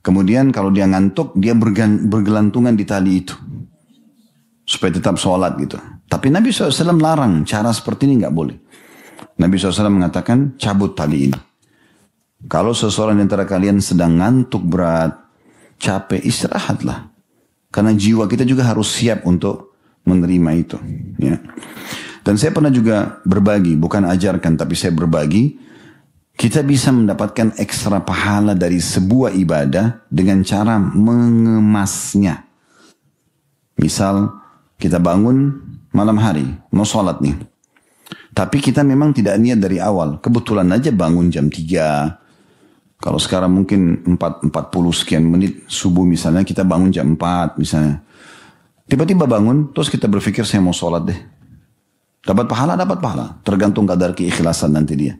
Kemudian kalau dia ngantuk, dia bergelantungan di tali itu. Supaya tetap sholat gitu. Tapi Nabi SAW larang, cara seperti ini nggak boleh. Nabi SAW mengatakan, cabut tali ini. Kalau seseorang di antara kalian sedang ngantuk berat, capek, istirahatlah. Karena jiwa kita juga harus siap untuk menerima itu. Ya. Dan saya pernah juga berbagi, bukan ajarkan, tapi saya berbagi. Kita bisa mendapatkan ekstra pahala dari sebuah ibadah dengan cara mengemasnya. Misal kita bangun malam hari, mau sholat nih. Tapi kita memang tidak niat dari awal. Kebetulan aja bangun jam 3. Kalau sekarang mungkin 40 sekian menit subuh misalnya, kita bangun jam 4 misalnya. Tiba-tiba bangun, terus kita berpikir saya mau sholat deh. Dapat pahala. Tergantung kadar keikhlasan nanti dia.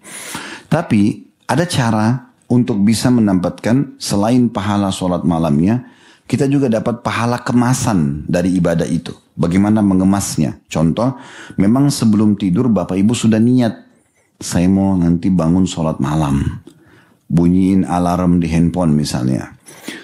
Tapi ada cara untuk bisa mendapatkan selain pahala sholat malamnya, kita juga dapat pahala kemasan dari ibadah itu. Bagaimana mengemasnya? Contoh, memang sebelum tidur Bapak Ibu sudah niat, saya mau nanti bangun sholat malam. Bunyiin alarm di handphone misalnya.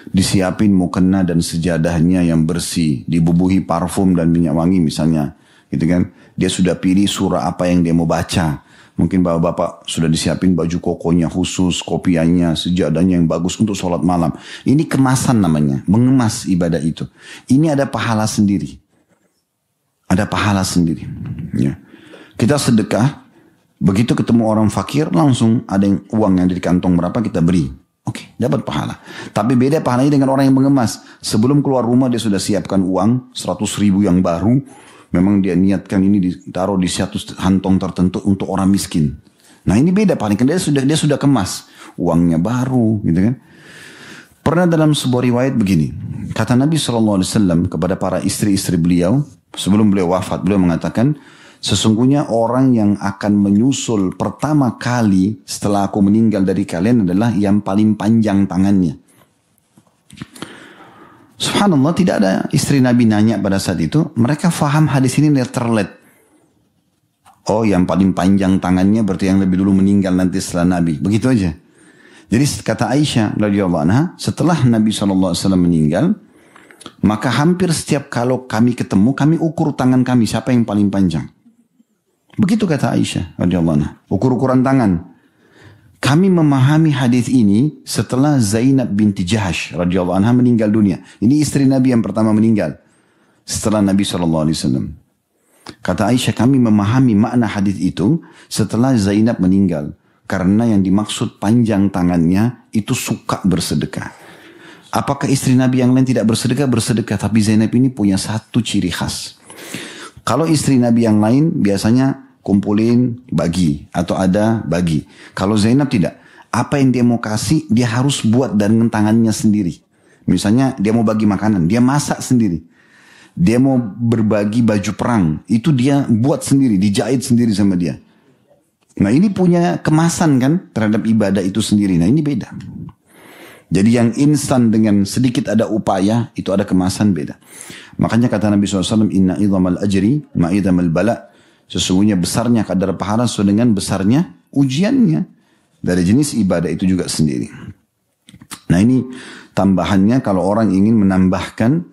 Disiapin mukena dan sejadahnya yang bersih, dibubuhi parfum dan minyak wangi misalnya. Gitu kan? Dia sudah pilih surah apa yang dia mau baca. Mungkin bapak-bapak sudah disiapin baju kokonya khusus, kopiannya, sejadahnya yang bagus untuk sholat malam. Ini kemasan namanya, mengemas ibadah itu. Ini ada pahala sendiri. Ada pahala sendiri. Ya. Kita sedekah, begitu ketemu orang fakir, langsung ada yang uang yang ada di kantong berapa kita beri. Oke, dapat pahala. Tapi beda pahalanya dengan orang yang mengemas. Sebelum keluar rumah dia sudah siapkan uang 100.000 yang baru. Memang dia niatkan ini ditaruh di satu kantong tertentu untuk orang miskin. Nah ini beda paling. Dia sudah kemas. Uangnya baru gitu kan. Pernah dalam sebuah riwayat begini. Kata Nabi SAW kepada para istri-istri beliau. Sebelum beliau wafat, beliau mengatakan, sesungguhnya orang yang akan menyusul pertama kali setelah aku meninggal dari kalian adalah yang paling panjang tangannya. Subhanallah, tidak ada istri Nabi nanya pada saat itu. Mereka faham hadis ini letterlet. Oh, yang paling panjang tangannya berarti yang lebih dulu meninggal nanti setelah Nabi. Begitu aja. Jadi kata Aisyah radhiyallahu anha, setelah Nabi SAW meninggal, maka hampir setiap kalau kami ketemu, kami ukur tangan kami siapa yang paling panjang. Begitu kata Aisyah radhiyallahu anha. Ukur-ukuran tangan. Kami memahami hadis ini setelah Zainab binti Jahash radhiyallahu anha meninggal dunia. Ini istri Nabi yang pertama meninggal setelah Nabi SAW. Kata Aisyah, kami memahami makna hadis itu setelah Zainab meninggal. Karena yang dimaksud panjang tangannya itu suka bersedekah. Apakah istri Nabi yang lain tidak bersedekah? Bersedekah. Tapi Zainab ini punya satu ciri khas. Kalau istri Nabi yang lain biasanya kumpulin bagi atau ada bagi. Kalau Zainab tidak. Apa yang dia mau kasih dia harus buat dengan tangannya sendiri. Misalnya dia mau bagi makanan, dia masak sendiri. Dia mau berbagi baju perang, itu dia buat sendiri, dijahit sendiri sama dia. Nah ini punya kemasan kan terhadap ibadah itu sendiri. Nah ini beda. Jadi yang instan dengan sedikit ada upaya itu ada kemasan beda. Makanya kata Nabi SAW, inna idhamal ajri ma'idhamal bala. Sesungguhnya besarnya kadar pahala sesuai dengan besarnya ujiannya. Dari jenis ibadah itu juga sendiri. Nah ini tambahannya kalau orang ingin menambahkan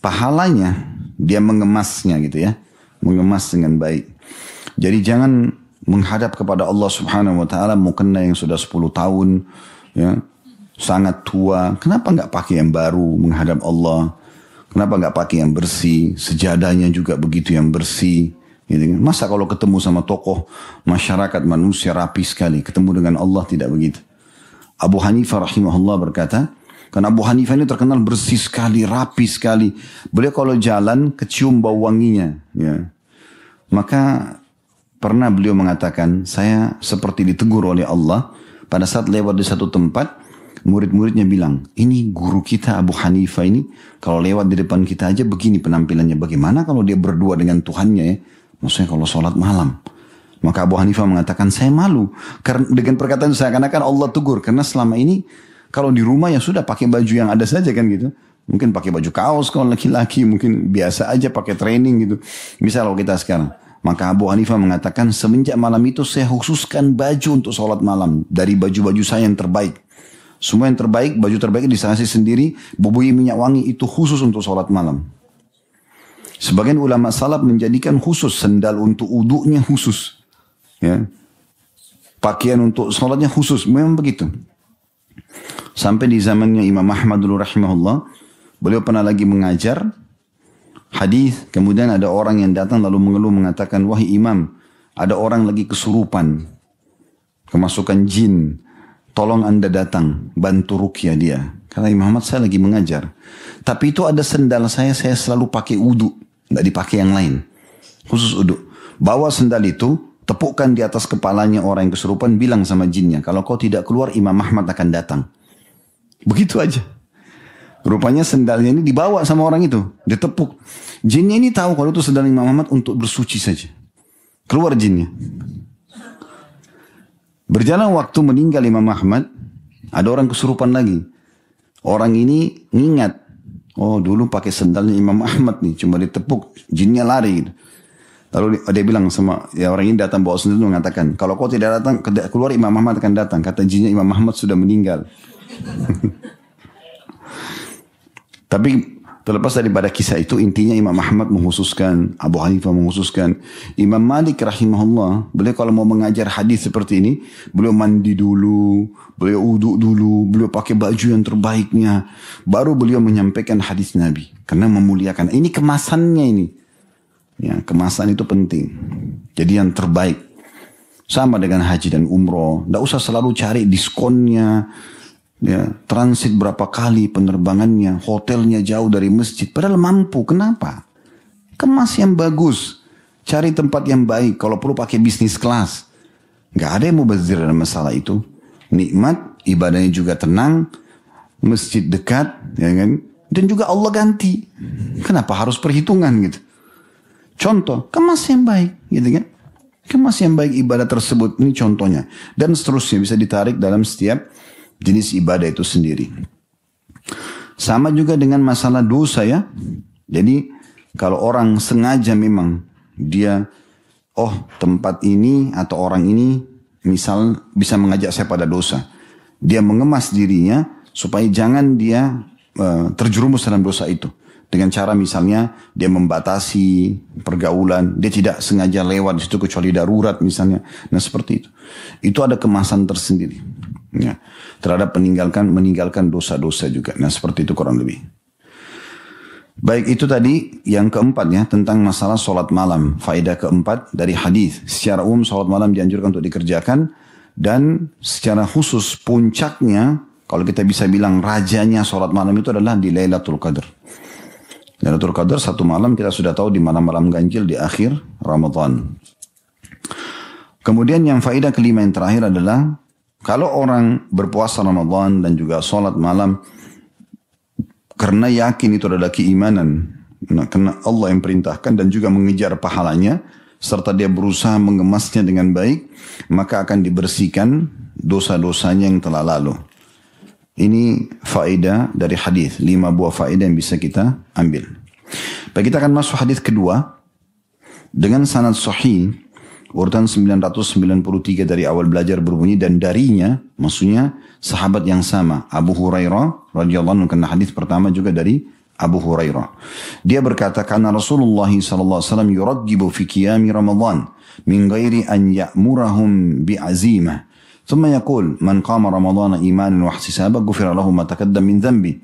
pahalanya, dia mengemasnya gitu ya. Mengemas dengan baik. Jadi jangan menghadap kepada Allah Subhanahu wa taala mukena yang sudah 10 tahun ya, sangat tua. Kenapa enggak pakai yang baru menghadap Allah? Kenapa enggak pakai yang bersih? Sejadahnya juga begitu yang bersih. Gitu. Masa kalau ketemu sama tokoh masyarakat manusia rapi sekali, ketemu dengan Allah tidak begitu. Abu Hanifah rahimahullah berkata, karena Abu Hanifah ini terkenal bersih sekali, rapi sekali. Beliau kalau jalan kecium bau wanginya. Ya. Maka pernah beliau mengatakan, saya seperti ditegur oleh Allah pada saat lewat di satu tempat, murid-muridnya bilang, ini guru kita Abu Hanifah ini, kalau lewat di depan kita aja begini penampilannya. Bagaimana kalau dia berdua dengan Tuhannya ya? Maksudnya kalau sholat malam. Maka Abu Hanifah mengatakan, saya malu. Karena dengan perkataan seakan-akan Allah tegur. Karena selama ini, kalau di rumah ya sudah pakai baju yang ada saja kan gitu. Mungkin pakai baju kaos kalau laki-laki, mungkin biasa aja pakai training gitu. Misal kalau kita sekarang. Maka Abu Hanifah mengatakan, semenjak malam itu saya khususkan baju untuk sholat malam. Dari baju-baju saya yang terbaik. Semua yang terbaik, baju terbaik disasih sendiri. Bubui minyak wangi itu khusus untuk sholat malam. Sebagian ulama salaf menjadikan khusus. Sendal untuk uduknya khusus. Ya. Pakaian untuk sholatnya khusus. Memang begitu. Sampai di zamannya Imam Ahmad dulu rahimahullah. Beliau pernah lagi mengajar hadis, kemudian ada orang yang datang lalu mengeluh mengatakan, wahai imam, ada orang lagi kesurupan, kemasukan jin, tolong anda datang, bantu ruqyah dia. Karena Imam Ahmad, saya lagi mengajar. Tapi itu ada sendal saya selalu pakai uduk, tidak dipakai yang lain, khusus uduk. Bawa sendal itu, tepukkan di atas kepalanya orang yang kesurupan, bilang sama jinnya, kalau kau tidak keluar Imam Ahmad akan datang. Begitu aja. Rupanya sendalnya ini dibawa sama orang itu. Dia tepuk. Jinnya ini tahu kalau itu sendal Imam Ahmad untuk bersuci saja. Keluar jinnya. Berjalan waktu meninggal Imam Ahmad. Ada orang kesurupan lagi. Orang ini ingat. Oh dulu pakai sendalnya Imam Ahmad nih. Cuma ditepuk. Jinnya lari. Lalu dia bilang sama ya orang ini datang bawa sendal itu mengatakan. Kalau kau tidak datang keluar Imam Ahmad akan datang. Kata jinnya Imam Ahmad sudah meninggal. Tapi terlepas daripada kisah itu, intinya Imam Ahmad menghususkan, Abu Hanifah menghususkan, Imam Malik rahimahullah, beliau kalau mau mengajar hadis seperti ini, beliau mandi dulu, beliau uduk dulu, beliau pakai baju yang terbaiknya, baru beliau menyampaikan hadis Nabi, karena memuliakan. Ini kemasannya ini, ya kemasan itu penting. Jadi yang terbaik, sama dengan haji dan umroh, tidak usah selalu cari diskonnya. Ya, transit berapa kali penerbangannya, hotelnya jauh dari masjid, padahal mampu. Kenapa? Kemas yang bagus, cari tempat yang baik, kalau perlu pakai bisnis kelas. Gak ada yang mubazir dalam masalah itu. Nikmat, ibadahnya juga tenang, masjid dekat, ya kan? Dan juga Allah ganti. Kenapa harus perhitungan gitu? Contoh, kemas yang baik, gitu kan? Kemas yang baik ibadah tersebut, ini contohnya. Dan seterusnya bisa ditarik dalam setiap jenis ibadah itu sendiri. Sama juga dengan masalah dosa ya. Jadi kalau orang sengaja memang dia, tempat ini atau orang ini misal bisa mengajak saya pada dosa. Dia mengemas dirinya supaya jangan dia terjerumus dalam dosa itu. Dengan cara misalnya dia membatasi pergaulan, dia tidak sengaja lewat di situ kecuali darurat misalnya. Nah seperti itu. Itu ada kemasan tersendiri. Ya, terhadap meninggalkan dosa-dosa juga. Nah seperti itu kurang lebih. Baik, itu tadi yang keempat ya, tentang masalah sholat malam. Faedah keempat dari hadis. Secara umum sholat malam dianjurkan untuk dikerjakan. Dan secara khusus puncaknya, kalau kita bisa bilang rajanya sholat malam itu adalah di Lailatul Qadar. Lailatul Qadar satu malam kita sudah tahu di malam-malam ganjil di akhir Ramadan. Kemudian yang faedah kelima yang terakhir adalah kalau orang berpuasa Ramadan dan juga sholat malam karena yakin itu adalah keimanan, karena Allah yang perintahkan dan juga mengejar pahalanya, serta dia berusaha mengemasnya dengan baik, maka akan dibersihkan dosa-dosanya yang telah lalu. Ini faedah dari hadis, 5 buah faedah yang bisa kita ambil. Baik, kita akan masuk hadis kedua dengan sanad sahih, urutan 993 dari awal belajar berbunyi, dan darinya, maksudnya sahabat yang sama, Abu Hurairah radhiyallahu anhu, karena hadis pertama juga dari Abu Hurairah. Dia berkata, karena Rasulullah sallallahu alaihi wasallam yuraggibu fi qiyami Ramadan min ghairi an ya'murahum bi'azimah. ثم يقول من قام رمضان إيمانا واحتسابا غفر له ما تقدم من ذنبه.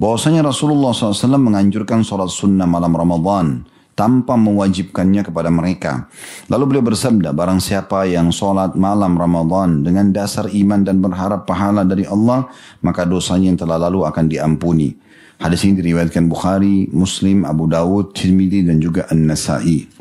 Bahwasanya Rasulullah SAW menganjurkan sholat sunnah malam Ramadan tanpa mewajibkannya kepada mereka. Lalu beliau bersabda, barang siapa yang sholat malam Ramadan dengan dasar iman dan berharap pahala dari Allah, maka dosanya yang telah lalu akan diampuni. Hadis ini diriwayatkan Bukhari, Muslim, Abu Dawud, Tirmidzi dan juga An-Nasai.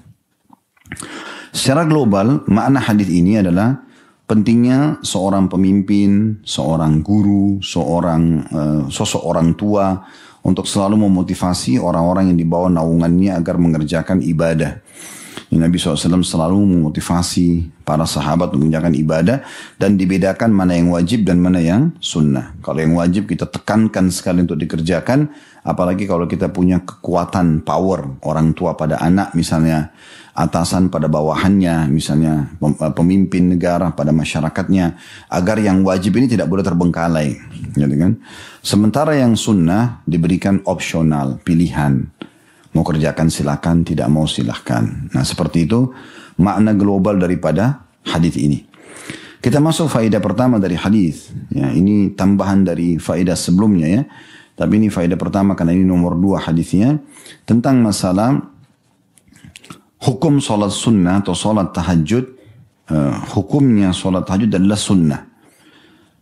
Secara global, makna hadis ini adalah pentingnya seorang pemimpin, seorang guru, sosok orang tua untuk selalu memotivasi orang-orang yang dibawa naungannya agar mengerjakan ibadah. Nabi SAW selalu memotivasi para sahabat untuk mengerjakan ibadah dan dibedakan mana yang wajib dan mana yang sunnah. Kalau yang wajib kita tekankan sekali untuk dikerjakan, apalagi kalau kita punya kekuatan power orang tua pada anak misalnya, atasan pada bawahannya, misalnya pemimpin negara pada masyarakatnya, agar yang wajib ini tidak boleh terbengkalai, gitu kan? Sementara yang sunnah diberikan opsional, pilihan, mau kerjakan silakan, tidak mau silakan. Nah seperti itu makna global daripada hadis ini. Kita masuk faedah pertama dari hadis. Ya, ini tambahan dari faedah sebelumnya ya. Tapi ini faedah pertama karena ini nomor 2 hadisnya tentang masalah hukum sholat sunnah atau sholat tahajud. Hukumnya sholat tahajud adalah sunnah.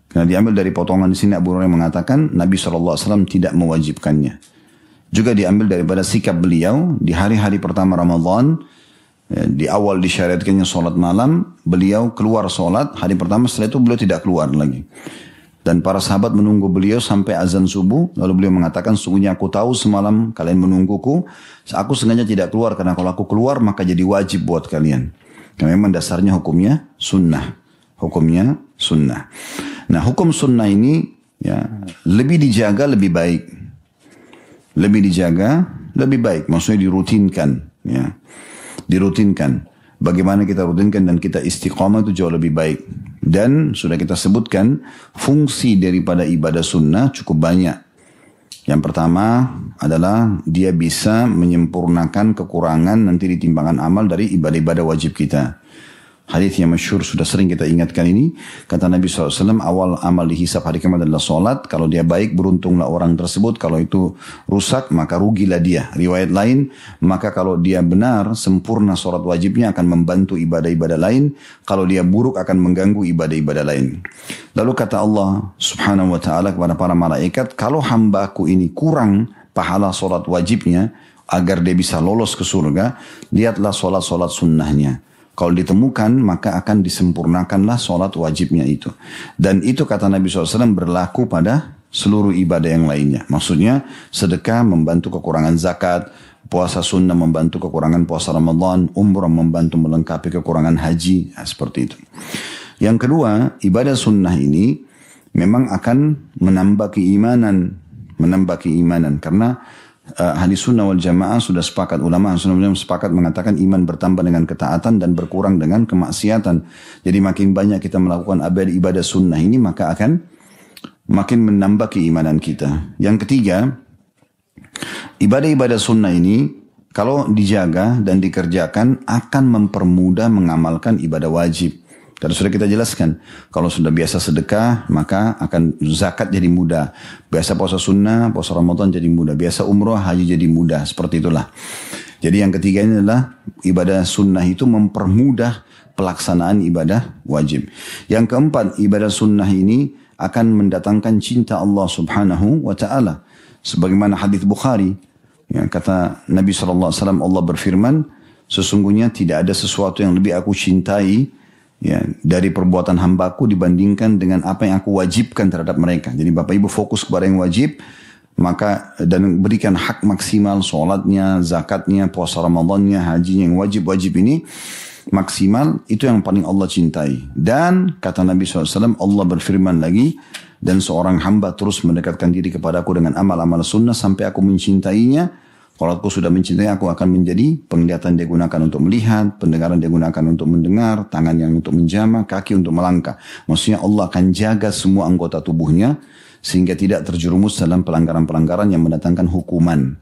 Karena diambil dari potongan di sini Abu Hurairah mengatakan Nabi SAW tidak mewajibkannya. Juga diambil daripada sikap beliau di hari-hari pertama Ramadan, di awal disyariatkannya sholat malam, beliau keluar sholat hari pertama, setelah itu beliau tidak keluar lagi. Dan para sahabat menunggu beliau sampai azan subuh, lalu beliau mengatakan, sungguhnya aku tahu semalam kalian menungguku, aku sengaja tidak keluar karena kalau aku keluar maka jadi wajib buat kalian. Karena memang dasarnya hukumnya sunnah. Hukumnya sunnah. Nah hukum sunnah ini ya lebih dijaga lebih baik. Lebih dijaga lebih baik. Maksudnya dirutinkan. Ya. Dirutinkan. Bagaimana kita rutinkan dan kita istiqamah itu jauh lebih baik. Dan sudah kita sebutkan fungsi daripada ibadah sunnah cukup banyak. Yang pertama adalah dia bisa menyempurnakan kekurangan nanti di timbangan amal dari ibadah-ibadah wajib kita. Hadis yang masyhur sudah sering kita ingatkan ini. Kata Nabi SAW, awal amal dihisab hari kiamat adalah solat. Kalau dia baik, beruntunglah orang tersebut. Kalau itu rusak, maka rugilah dia. Riwayat lain, maka kalau dia benar, sempurna solat wajibnya akan membantu ibadah-ibadah lain. Kalau dia buruk akan mengganggu ibadah-ibadah lain. Lalu kata Allah subhanahu wa ta'ala kepada para malaikat, kalau hambaku ini kurang pahala solat wajibnya, agar dia bisa lolos ke surga, lihatlah solat-solat sunnahnya. Kalau ditemukan, maka akan disempurnakanlah solat wajibnya itu. Dan itu kata Nabi SAW berlaku pada seluruh ibadah yang lainnya. Maksudnya sedekah membantu kekurangan zakat, puasa sunnah membantu kekurangan puasa Ramadan, umrah membantu melengkapi kekurangan haji, seperti itu. Yang kedua, ibadah sunnah ini memang akan menambah keimanan karena hadis sunnah wal jamaah sudah sepakat, ulama sunnah wal jamaah sepakat mengatakan iman bertambah dengan ketaatan dan berkurang dengan kemaksiatan. Jadi makin banyak kita melakukan ibadah sunnah ini, maka akan makin menambah keimanan kita. Yang ketiga, ibadah-ibadah sunnah ini kalau dijaga dan dikerjakan akan mempermudah mengamalkan ibadah wajib. Tadi sudah kita jelaskan, kalau sudah biasa sedekah, maka akan zakat jadi mudah. Biasa puasa sunnah, puasa Ramadan jadi mudah. Biasa umrah, haji jadi mudah. Seperti itulah. Jadi yang ketiga ini adalah ibadah sunnah itu mempermudah pelaksanaan ibadah wajib. Yang keempat, ibadah sunnah ini akan mendatangkan cinta Allah subhanahu wa ta'ala. Sebagaimana hadis Bukhari, ya, kata Nabi SAW, Allah berfirman, sesungguhnya tidak ada sesuatu yang lebih aku cintai, ya, dari perbuatan hambaku dibandingkan dengan apa yang aku wajibkan terhadap mereka. Jadi Bapak Ibu fokus kepada yang wajib, maka dan berikan hak maksimal sholatnya, zakatnya, puasa Ramadannya, hajinya, yang wajib-wajib ini maksimal, itu yang paling Allah cintai. Dan kata Nabi SAW, Allah berfirman lagi, dan seorang hamba terus mendekatkan diri kepadaku dengan amal-amal sunnah sampai aku mencintainya. Kalau aku sudah mencintai, aku akan menjadi penglihatan dia gunakan untuk melihat, pendengaran dia gunakan untuk mendengar, tangan yang untuk menjamah, kaki untuk melangkah. Maksudnya Allah akan jaga semua anggota tubuhnya sehingga tidak terjerumus dalam pelanggaran-pelanggaran yang mendatangkan hukuman.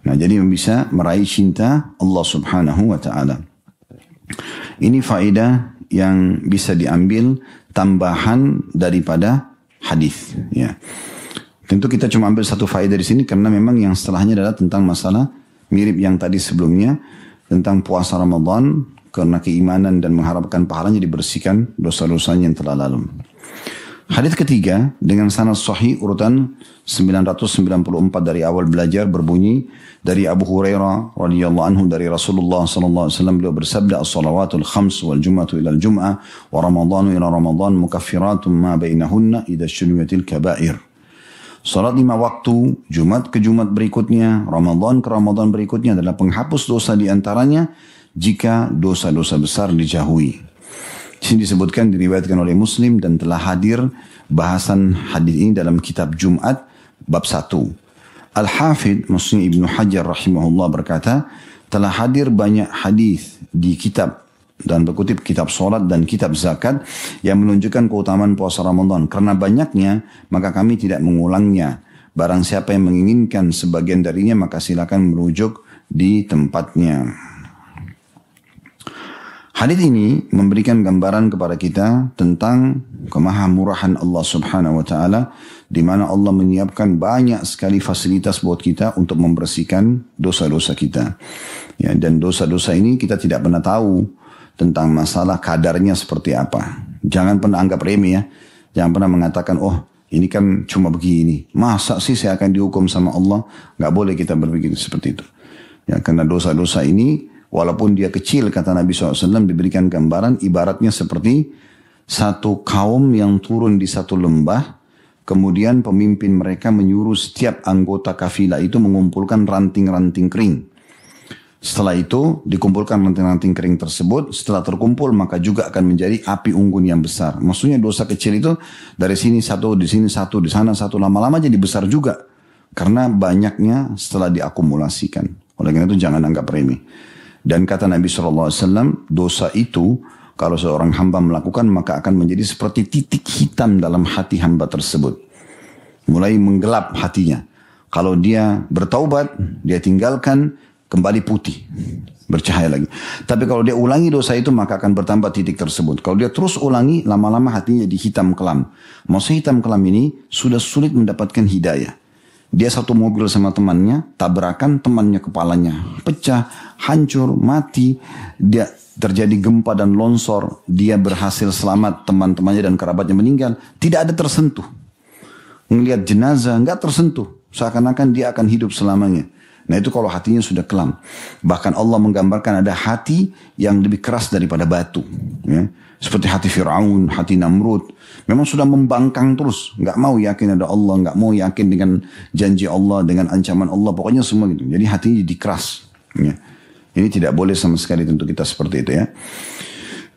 Nah, jadi bisa meraih cinta Allah subhanahu wa ta'ala. Ini faedah yang bisa diambil tambahan daripada hadis, ya. Tentu kita cuma ambil satu faedah di sini karena memang yang setelahnya adalah tentang masalah mirip yang tadi sebelumnya, tentang puasa Ramadan karena keimanan dan mengharapkan pahalanya dibersihkan dosa-dosanya yang telah lalu. Hadis ketiga dengan sanad sahih urutan 994 dari awal belajar berbunyi dari Abu Hurairah radhiyallahu anhu dari Rasulullah sallallahu alaihi wasallam, beliau bersabda, as-salawatul khams wal jum'atu ila al-jum'ah wa ramadhanu ila ramadan mukaffiratun ma bainahunna idza syuniyatil kaba'ir. Salat 5 waktu, Jumat ke Jumat berikutnya, Ramadan ke Ramadan berikutnya adalah penghapus dosa di antaranya jika dosa-dosa besar dijauhi. Di sini disebutkan, diriwayatkan oleh Muslim dan telah hadir bahasan hadis ini dalam kitab Jumat bab 1. Al-Hafidh Muslim Ibnu Hajar rahimahullah berkata, telah hadir banyak hadis di kitab dan berkutip kitab solat dan kitab zakat yang menunjukkan keutamaan puasa Ramadan. Karena banyaknya, maka kami tidak mengulangnya. Barang siapa yang menginginkan sebagian darinya, maka silakan merujuk di tempatnya. Hadis ini memberikan gambaran kepada kita tentang kemahamurahan Allah subhanahu wa ta'ala, di mana Allah menyiapkan banyak sekali fasilitas buat kita untuk membersihkan dosa-dosa kita. Ya, dan dosa-dosa ini kita tidak pernah tahu tentang masalah kadarnya seperti apa. Jangan pernah anggap remeh ya. Jangan pernah mengatakan, oh ini kan cuma begini. Masa sih saya akan dihukum sama Allah? Gak boleh kita berpikir seperti itu. Ya, karena dosa-dosa ini walaupun dia kecil, kata Nabi SAW, diberikan gambaran ibaratnya seperti satu kaum yang turun di satu lembah. Kemudian pemimpin mereka menyuruh setiap anggota kafilah itu mengumpulkan ranting-ranting kering. Setelah itu dikumpulkan ranting-ranting kering tersebut. Setelah terkumpul maka juga akan menjadi api unggun yang besar. Maksudnya dosa kecil itu dari sini satu, di sini satu, di sana satu, lama-lama jadi besar juga. Karena banyaknya setelah diakumulasikan. Oleh karena itu jangan anggap remeh. Dan kata Nabi SAW, dosa itu kalau seorang hamba melakukan maka akan menjadi seperti titik hitam dalam hati hamba tersebut. Mulai menggelap hatinya. Kalau dia bertaubat, dia tinggalkan, kembali putih, bercahaya lagi. Tapi kalau dia ulangi dosa itu maka akan bertambah titik tersebut. Kalau dia terus ulangi, lama-lama hatinya jadi hitam kelam. Maksudnya hitam kelam ini sudah sulit mendapatkan hidayah. Dia satu mobil sama temannya, tabrakan, temannya kepalanya pecah, hancur, mati. Dia terjadi gempa dan longsor, dia berhasil selamat, teman-temannya dan kerabatnya meninggal. Tidak ada tersentuh. Melihat jenazah, nggak tersentuh. Seakan-akan dia akan hidup selamanya. Nah itu kalau hatinya sudah kelam. Bahkan Allah menggambarkan ada hati yang lebih keras daripada batu. Ya. Seperti hati Fir'aun, hati Namrud. Memang sudah membangkang terus. Nggak mau yakin ada Allah. Nggak mau yakin dengan janji Allah, dengan ancaman Allah. Pokoknya semua gitu. Jadi hatinya jadi keras. Ya. Ini tidak boleh sama sekali tentu kita seperti itu ya.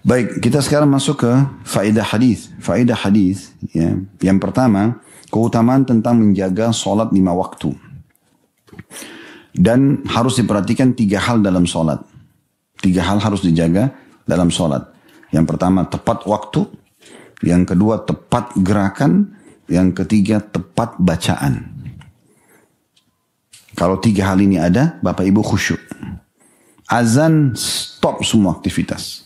Baik, kita sekarang masuk ke faedah hadis. Faedah hadis ya. Yang pertama, keutamaan tentang menjaga sholat 5 waktu. Dan harus diperhatikan 3 hal dalam sholat. 3 hal harus dijaga dalam sholat. Yang pertama tepat waktu. Yang kedua tepat gerakan. Yang ketiga tepat bacaan. Kalau 3 hal ini ada, Bapak Ibu khusyuk. Azan stop semua aktivitas.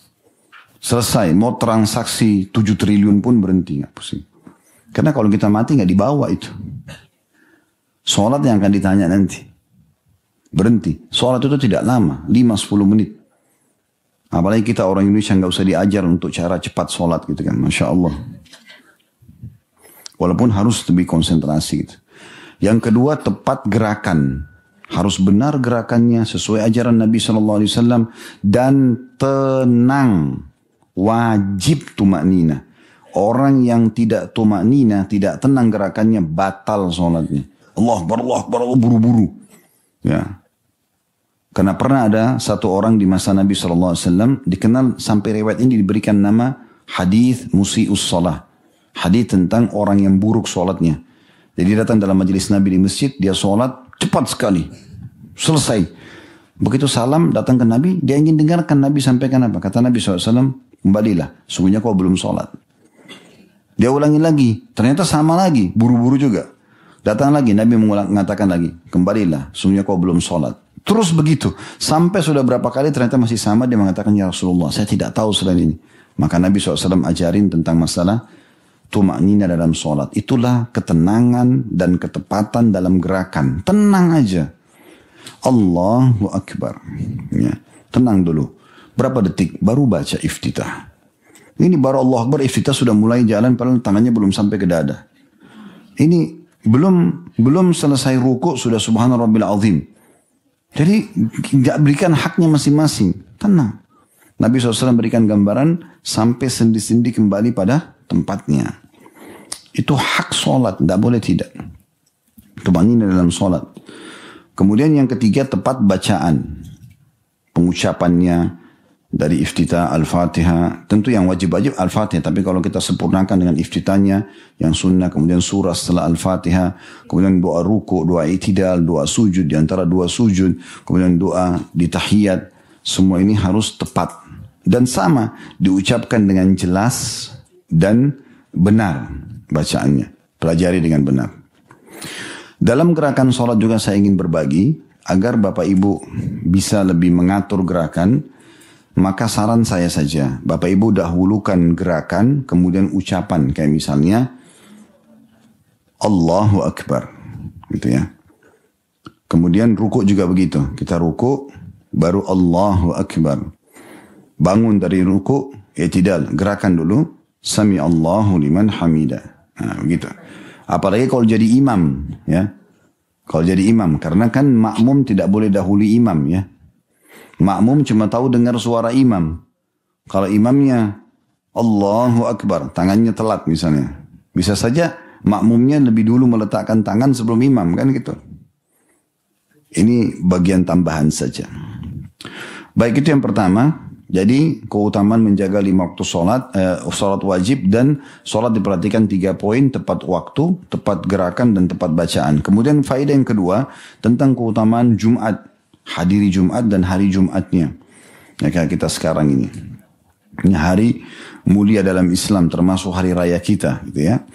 Selesai. Mau transaksi 7 triliun pun berhenti. Gak pusing. Karena kalau kita mati gak dibawa itu. Sholat yang akan ditanya nanti. Berhenti. Sholat itu tidak lama. 5-10 menit. Apalagi kita orang Indonesia nggak usah diajar untuk cara cepat sholat gitu kan. Masya Allah. Walaupun harus lebih konsentrasi gitu. Yang kedua tepat gerakan. Harus benar gerakannya sesuai ajaran Nabi SAW. Dan tenang. Wajib tumaknina. Orang yang tidak tumaknina, tidak tenang gerakannya, batal sholatnya. Allah Akbar, buru-buru. Ya. Karena pernah ada satu orang di masa Nabi SAW dikenal sampai riwayat ini diberikan nama hadis musi'us shalah. Hadis tentang orang yang buruk sholatnya. Jadi datang dalam majelis Nabi di masjid, dia sholat cepat sekali. Selesai. Begitu salam datang ke Nabi, dia ingin dengarkan Nabi sampaikan apa. Kata Nabi SAW, kembalilah, sungguhnya kau belum sholat. Dia ulangi lagi, ternyata sama lagi, buru-buru juga. Datang lagi, Nabi mengatakan lagi, kembalilah, sungguhnya kau belum sholat. Terus begitu, sampai sudah berapa kali ternyata masih sama, dia mengatakan, ya Rasulullah, saya tidak tahu selain ini. Maka Nabi SAW ajarin tentang masalah tumaknina dalam sholat. Itulah ketenangan dan ketepatan dalam gerakan. Tenang aja. Allahu Akbar. Ya, tenang dulu. Berapa detik, baru baca iftitah. Ini baru Allah Akbar, iftitah sudah mulai jalan, padahal tangannya belum sampai ke dada. Ini belum selesai ruku sudah subhana rabbil azim. Jadi gak berikan haknya masing-masing. Tenang. Nabi SAW berikan gambaran sampai sendi-sendi kembali pada tempatnya. Itu hak sholat. Tidak boleh tidak. Tumaknina dalam sholat. Kemudian yang ketiga tepat bacaan. Pengucapannya. Dari iftitah Al-Fatihah. Tentu yang wajib-wajib Al-Fatihah. Tapi kalau kita sempurnakan dengan iftitahnya. Yang sunnah. Kemudian surah setelah Al-Fatihah. Kemudian doa ruku, doa itidal, doa sujud. Di antara doa sujud. Kemudian doa di tahiyat. Semua ini harus tepat. Dan sama. Diucapkan dengan jelas. Dan benar bacaannya. Pelajari dengan benar. Dalam gerakan sholat juga saya ingin berbagi. Agar Bapak Ibu bisa lebih mengatur gerakan. Maka saran saya saja, Bapak Ibu dahulukan gerakan, kemudian ucapan. Kayak misalnya, Allahu Akbar. Gitu ya. Kemudian ruku juga begitu. Kita ruku, baru Allahu Akbar. Bangun dari ruku, i'tidal. Gerakan dulu, Sami Allahu liman hamidah. Nah, begitu. Apalagi kalau jadi imam. Ya. Kalau jadi imam. Karena kan makmum tidak boleh dahului imam ya. Makmum cuma tahu dengar suara imam. Kalau imamnya Allahu Akbar, tangannya telat misalnya. Bisa saja makmumnya lebih dulu meletakkan tangan sebelum imam, kan gitu. Ini bagian tambahan saja. Baik, itu yang pertama. Jadi keutamaan menjaga 5 waktu sholat wajib dan sholat diperhatikan 3 poin, tepat waktu, tepat gerakan dan tepat bacaan. Kemudian faedah yang kedua tentang keutamaan Jumat. Hadiri Jumat dan hari Jumatnya. Ya, kayak kita sekarang ini. Ini hari mulia dalam Islam, termasuk hari raya kita. Gitu ya.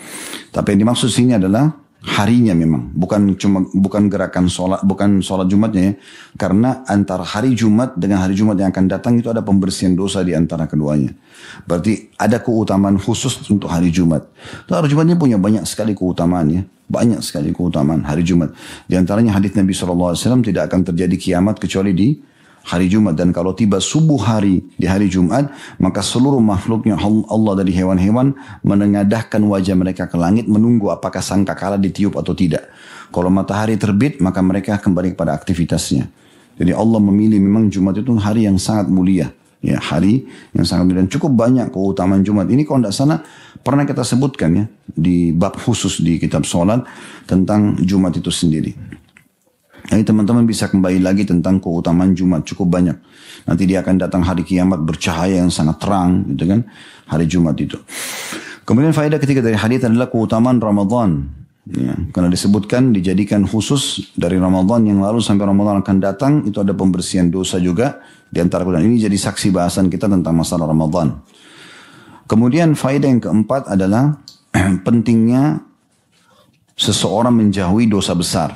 Tapi yang dimaksud sini adalah harinya memang, bukan gerakan sholat, bukan sholat Jumatnya ya. Karena antara hari Jumat dengan hari Jumat yang akan datang itu ada pembersihan dosa di antara keduanya. Berarti ada keutamaan khusus untuk hari Jumat. Hari Jumat ini punya banyak sekali keutamaan ya. Banyak sekali keutamaan hari Jumat. Di antaranya hadis Nabi SAW, tidak akan terjadi kiamat kecuali di hari Jumat. Dan kalau tiba subuh hari di hari Jumat, maka seluruh makhluknya Allah dari hewan-hewan menengadahkan wajah mereka ke langit menunggu apakah sangkakala ditiup atau tidak. Kalau matahari terbit, maka mereka kembali kepada aktivitasnya. Jadi Allah memilih memang Jumat itu hari yang sangat mulia. Ya, hari yang sangat mulia. Dan cukup banyak keutamaan Jumat. Ini kalau tidak salah pernah kita sebutkan ya di bab khusus di kitab sholat tentang Jumat itu sendiri. Jadi teman-teman bisa kembali lagi tentang keutamaan Jumat, cukup banyak. Nanti dia akan datang hari kiamat bercahaya yang sangat terang, gitu kan, hari Jumat itu. Kemudian faedah ketiga dari hadis adalah keutamaan Ramadan. Ya, karena disebutkan dijadikan khusus dari Ramadan yang lalu sampai Ramadan akan datang, itu ada pembersihan dosa juga di antara kemudian ini jadi saksi bahasan kita tentang masalah Ramadan. Kemudian faedah yang keempat adalah pentingnya seseorang menjauhi dosa besar.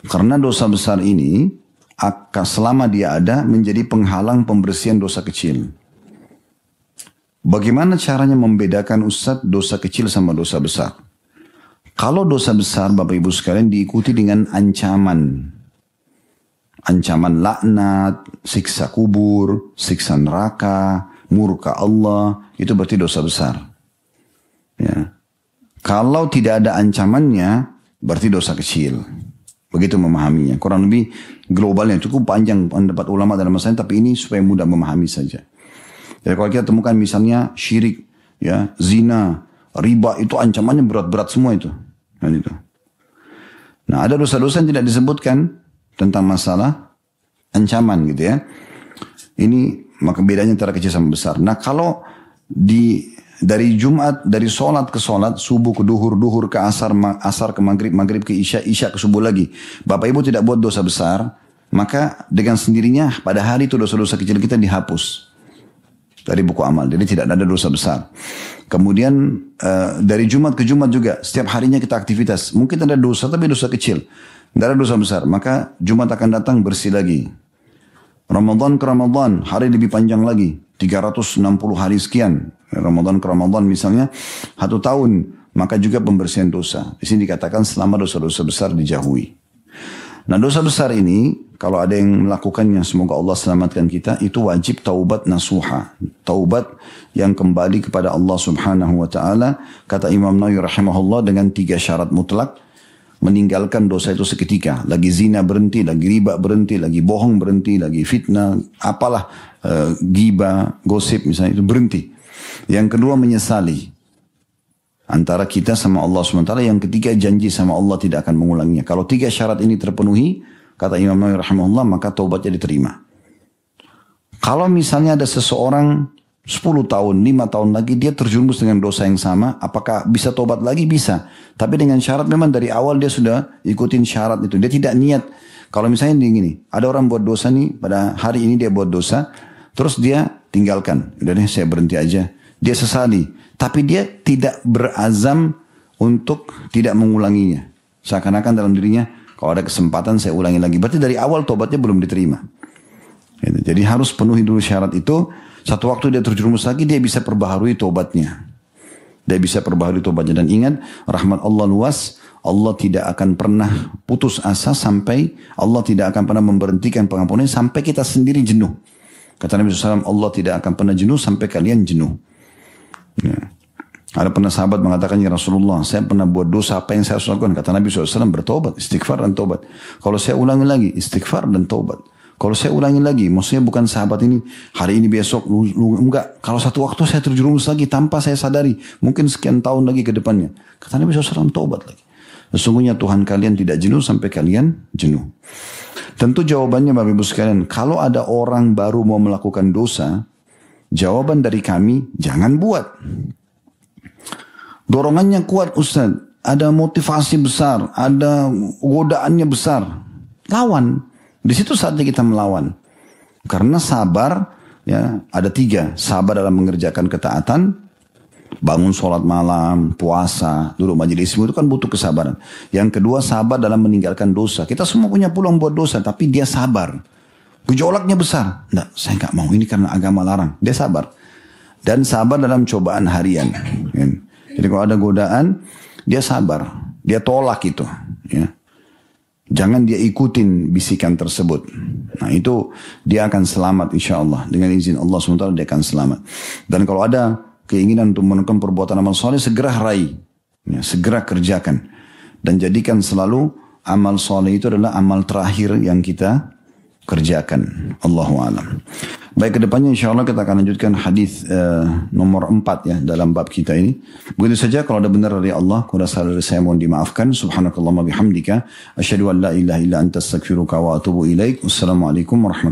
Karena dosa besar ini akan selama dia ada menjadi penghalang pembersihan dosa kecil. Bagaimana caranya membedakan Ustaz dosa kecil sama dosa besar? Kalau dosa besar Bapak Ibu sekalian diikuti dengan ancaman. Ancaman laknat, siksa kubur, siksa neraka, murka Allah, itu berarti dosa besar. Ya. Kalau tidak ada ancamannya, berarti dosa kecil. Begitu memahaminya. Kurang lebih globalnya cukup panjang pendapat ulama dalam masalah ini, tapi ini supaya mudah memahami saja. Jadi kalau kita temukan misalnya syirik, ya, zina, riba, itu ancamannya berat-berat semua itu. Nah, ada dosa-dosa yang tidak disebutkan tentang masalah ancaman gitu ya. Ini maka bedanya antara kecil sama besar. Nah, kalau dari Jumat, dari sholat ke sholat, subuh ke duhur, duhur ke asar, asar ke maghrib, maghrib ke isya, isya ke subuh lagi. Bapak Ibu tidak buat dosa besar, maka dengan sendirinya pada hari itu dosa-dosa kecil kita dihapus dari buku amal. Jadi tidak ada dosa besar. Kemudian dari Jumat ke Jumat juga, setiap harinya kita aktivitas. Mungkin ada dosa, tapi dosa kecil. Tidak ada dosa besar. Maka Jumat akan datang bersih lagi. Ramadan ke Ramadan, hari lebih panjang lagi. 360 hari sekian. Ramadan ke Ramadan misalnya 1 tahun, maka juga pembersihan dosa. Di sini dikatakan selama dosa-dosa besar dijauhi. Nah, dosa besar ini kalau ada yang melakukannya, semoga Allah selamatkan kita, itu wajib taubat nasuha, taubat yang kembali kepada Allah Subhanahu wa taala. Kata Imam Nawawi rahimahullah, dengan 3 syarat mutlak. Meninggalkan dosa itu seketika. Lagi zina berhenti, lagi riba berhenti, lagi bohong berhenti, lagi fitnah, apalah, gibah, gosip misalnya, itu berhenti. Yang kedua menyesali. Antara kita sama Allah SWT. Yang ketiga janji sama Allah tidak akan mengulanginya. Kalau 3 syarat ini terpenuhi, kata Imam Nawawi rahimahullah, maka taubatnya diterima. Kalau misalnya ada seseorang 10 tahun, 5 tahun lagi dia terjerumus dengan dosa yang sama, apakah bisa tobat lagi? Bisa. Tapi dengan syarat memang dari awal dia sudah ikutin syarat itu. Dia tidak niat. Kalau misalnya gini, ada orang buat dosa nih, pada hari ini dia buat dosa, terus dia tinggalkan. Udah deh, saya berhenti aja. Dia sesali. Tapi dia tidak berazam untuk tidak mengulanginya. Seakan-akan dalam dirinya, kalau ada kesempatan saya ulangi lagi. Berarti dari awal tobatnya belum diterima. Jadi harus penuhi dulu syarat itu. Satu waktu dia terjerumus lagi, dia bisa perbaharui tobatnya. Dia bisa perbaharui tobatnya. Dan ingat, rahmat Allah luas. Allah tidak akan pernah putus asa sampai, Allah tidak akan pernah memberhentikan pengampunan sampai kita sendiri jenuh. Kata Nabi SAW, Allah tidak akan pernah jenuh sampai kalian jenuh. Ya. Ada pernah sahabat mengatakan, ya Rasulullah, saya pernah buat dosa, apa yang saya harus lakukan? Kata Nabi SAW, bertobat, istighfar dan tobat. Kalau saya ulangi lagi, istighfar dan tobat. Kalau saya ulangi lagi, maksudnya bukan sahabat ini, hari ini besok, enggak. Kalau satu waktu saya terjerumus lagi tanpa saya sadari, mungkin sekian tahun lagi ke depannya. Kata Nabi SAW, tobat lagi. Sesungguhnya Tuhan kalian tidak jenuh sampai kalian jenuh. Tentu jawabannya Bapak Ibu sekalian, kalau ada orang baru mau melakukan dosa, jawaban dari kami, jangan buat. Dorongannya kuat Ustaz, ada motivasi besar, ada godaannya besar. Lawan. Di situ saatnya kita melawan. Karena sabar, ya, ada 3. Sabar dalam mengerjakan ketaatan, Bangun sholat malam, puasa, duduk majelis ilmu itu kan butuh kesabaran. Yang kedua, sabar dalam meninggalkan dosa. Kita semua punya peluang buat dosa, tapi dia sabar. Gejolaknya besar. Nggak, saya nggak mau, ini karena agama larang. Dia sabar. Dan sabar dalam cobaan harian. Jadi kalau ada godaan, dia sabar. Dia tolak itu. Ya. Jangan dia ikutin bisikan tersebut. Nah itu dia akan selamat insya Allah. Dengan izin Allah SWT dia akan selamat. Dan kalau ada keinginan untuk menemukan perbuatan amal soleh, segera raih. Ya, segera kerjakan. Dan jadikan selalu amal soleh itu adalah amal terakhir yang kita kerjakan. Allahu a'lam. Baik, kedepannya insya Allah kita akan lanjutkan hadis nomor 4 ya dalam bab kita ini. Begitu saja, kalau ada benar dari Allah, kalau ada salah dari saya mohon dimaafkan. Subhanakallahumma bihamdika asyhadu an la ilaha illa anta astaghfiruka wa atubu ilaik. Wassalamualaikum warahmatullahi wabarakatuh.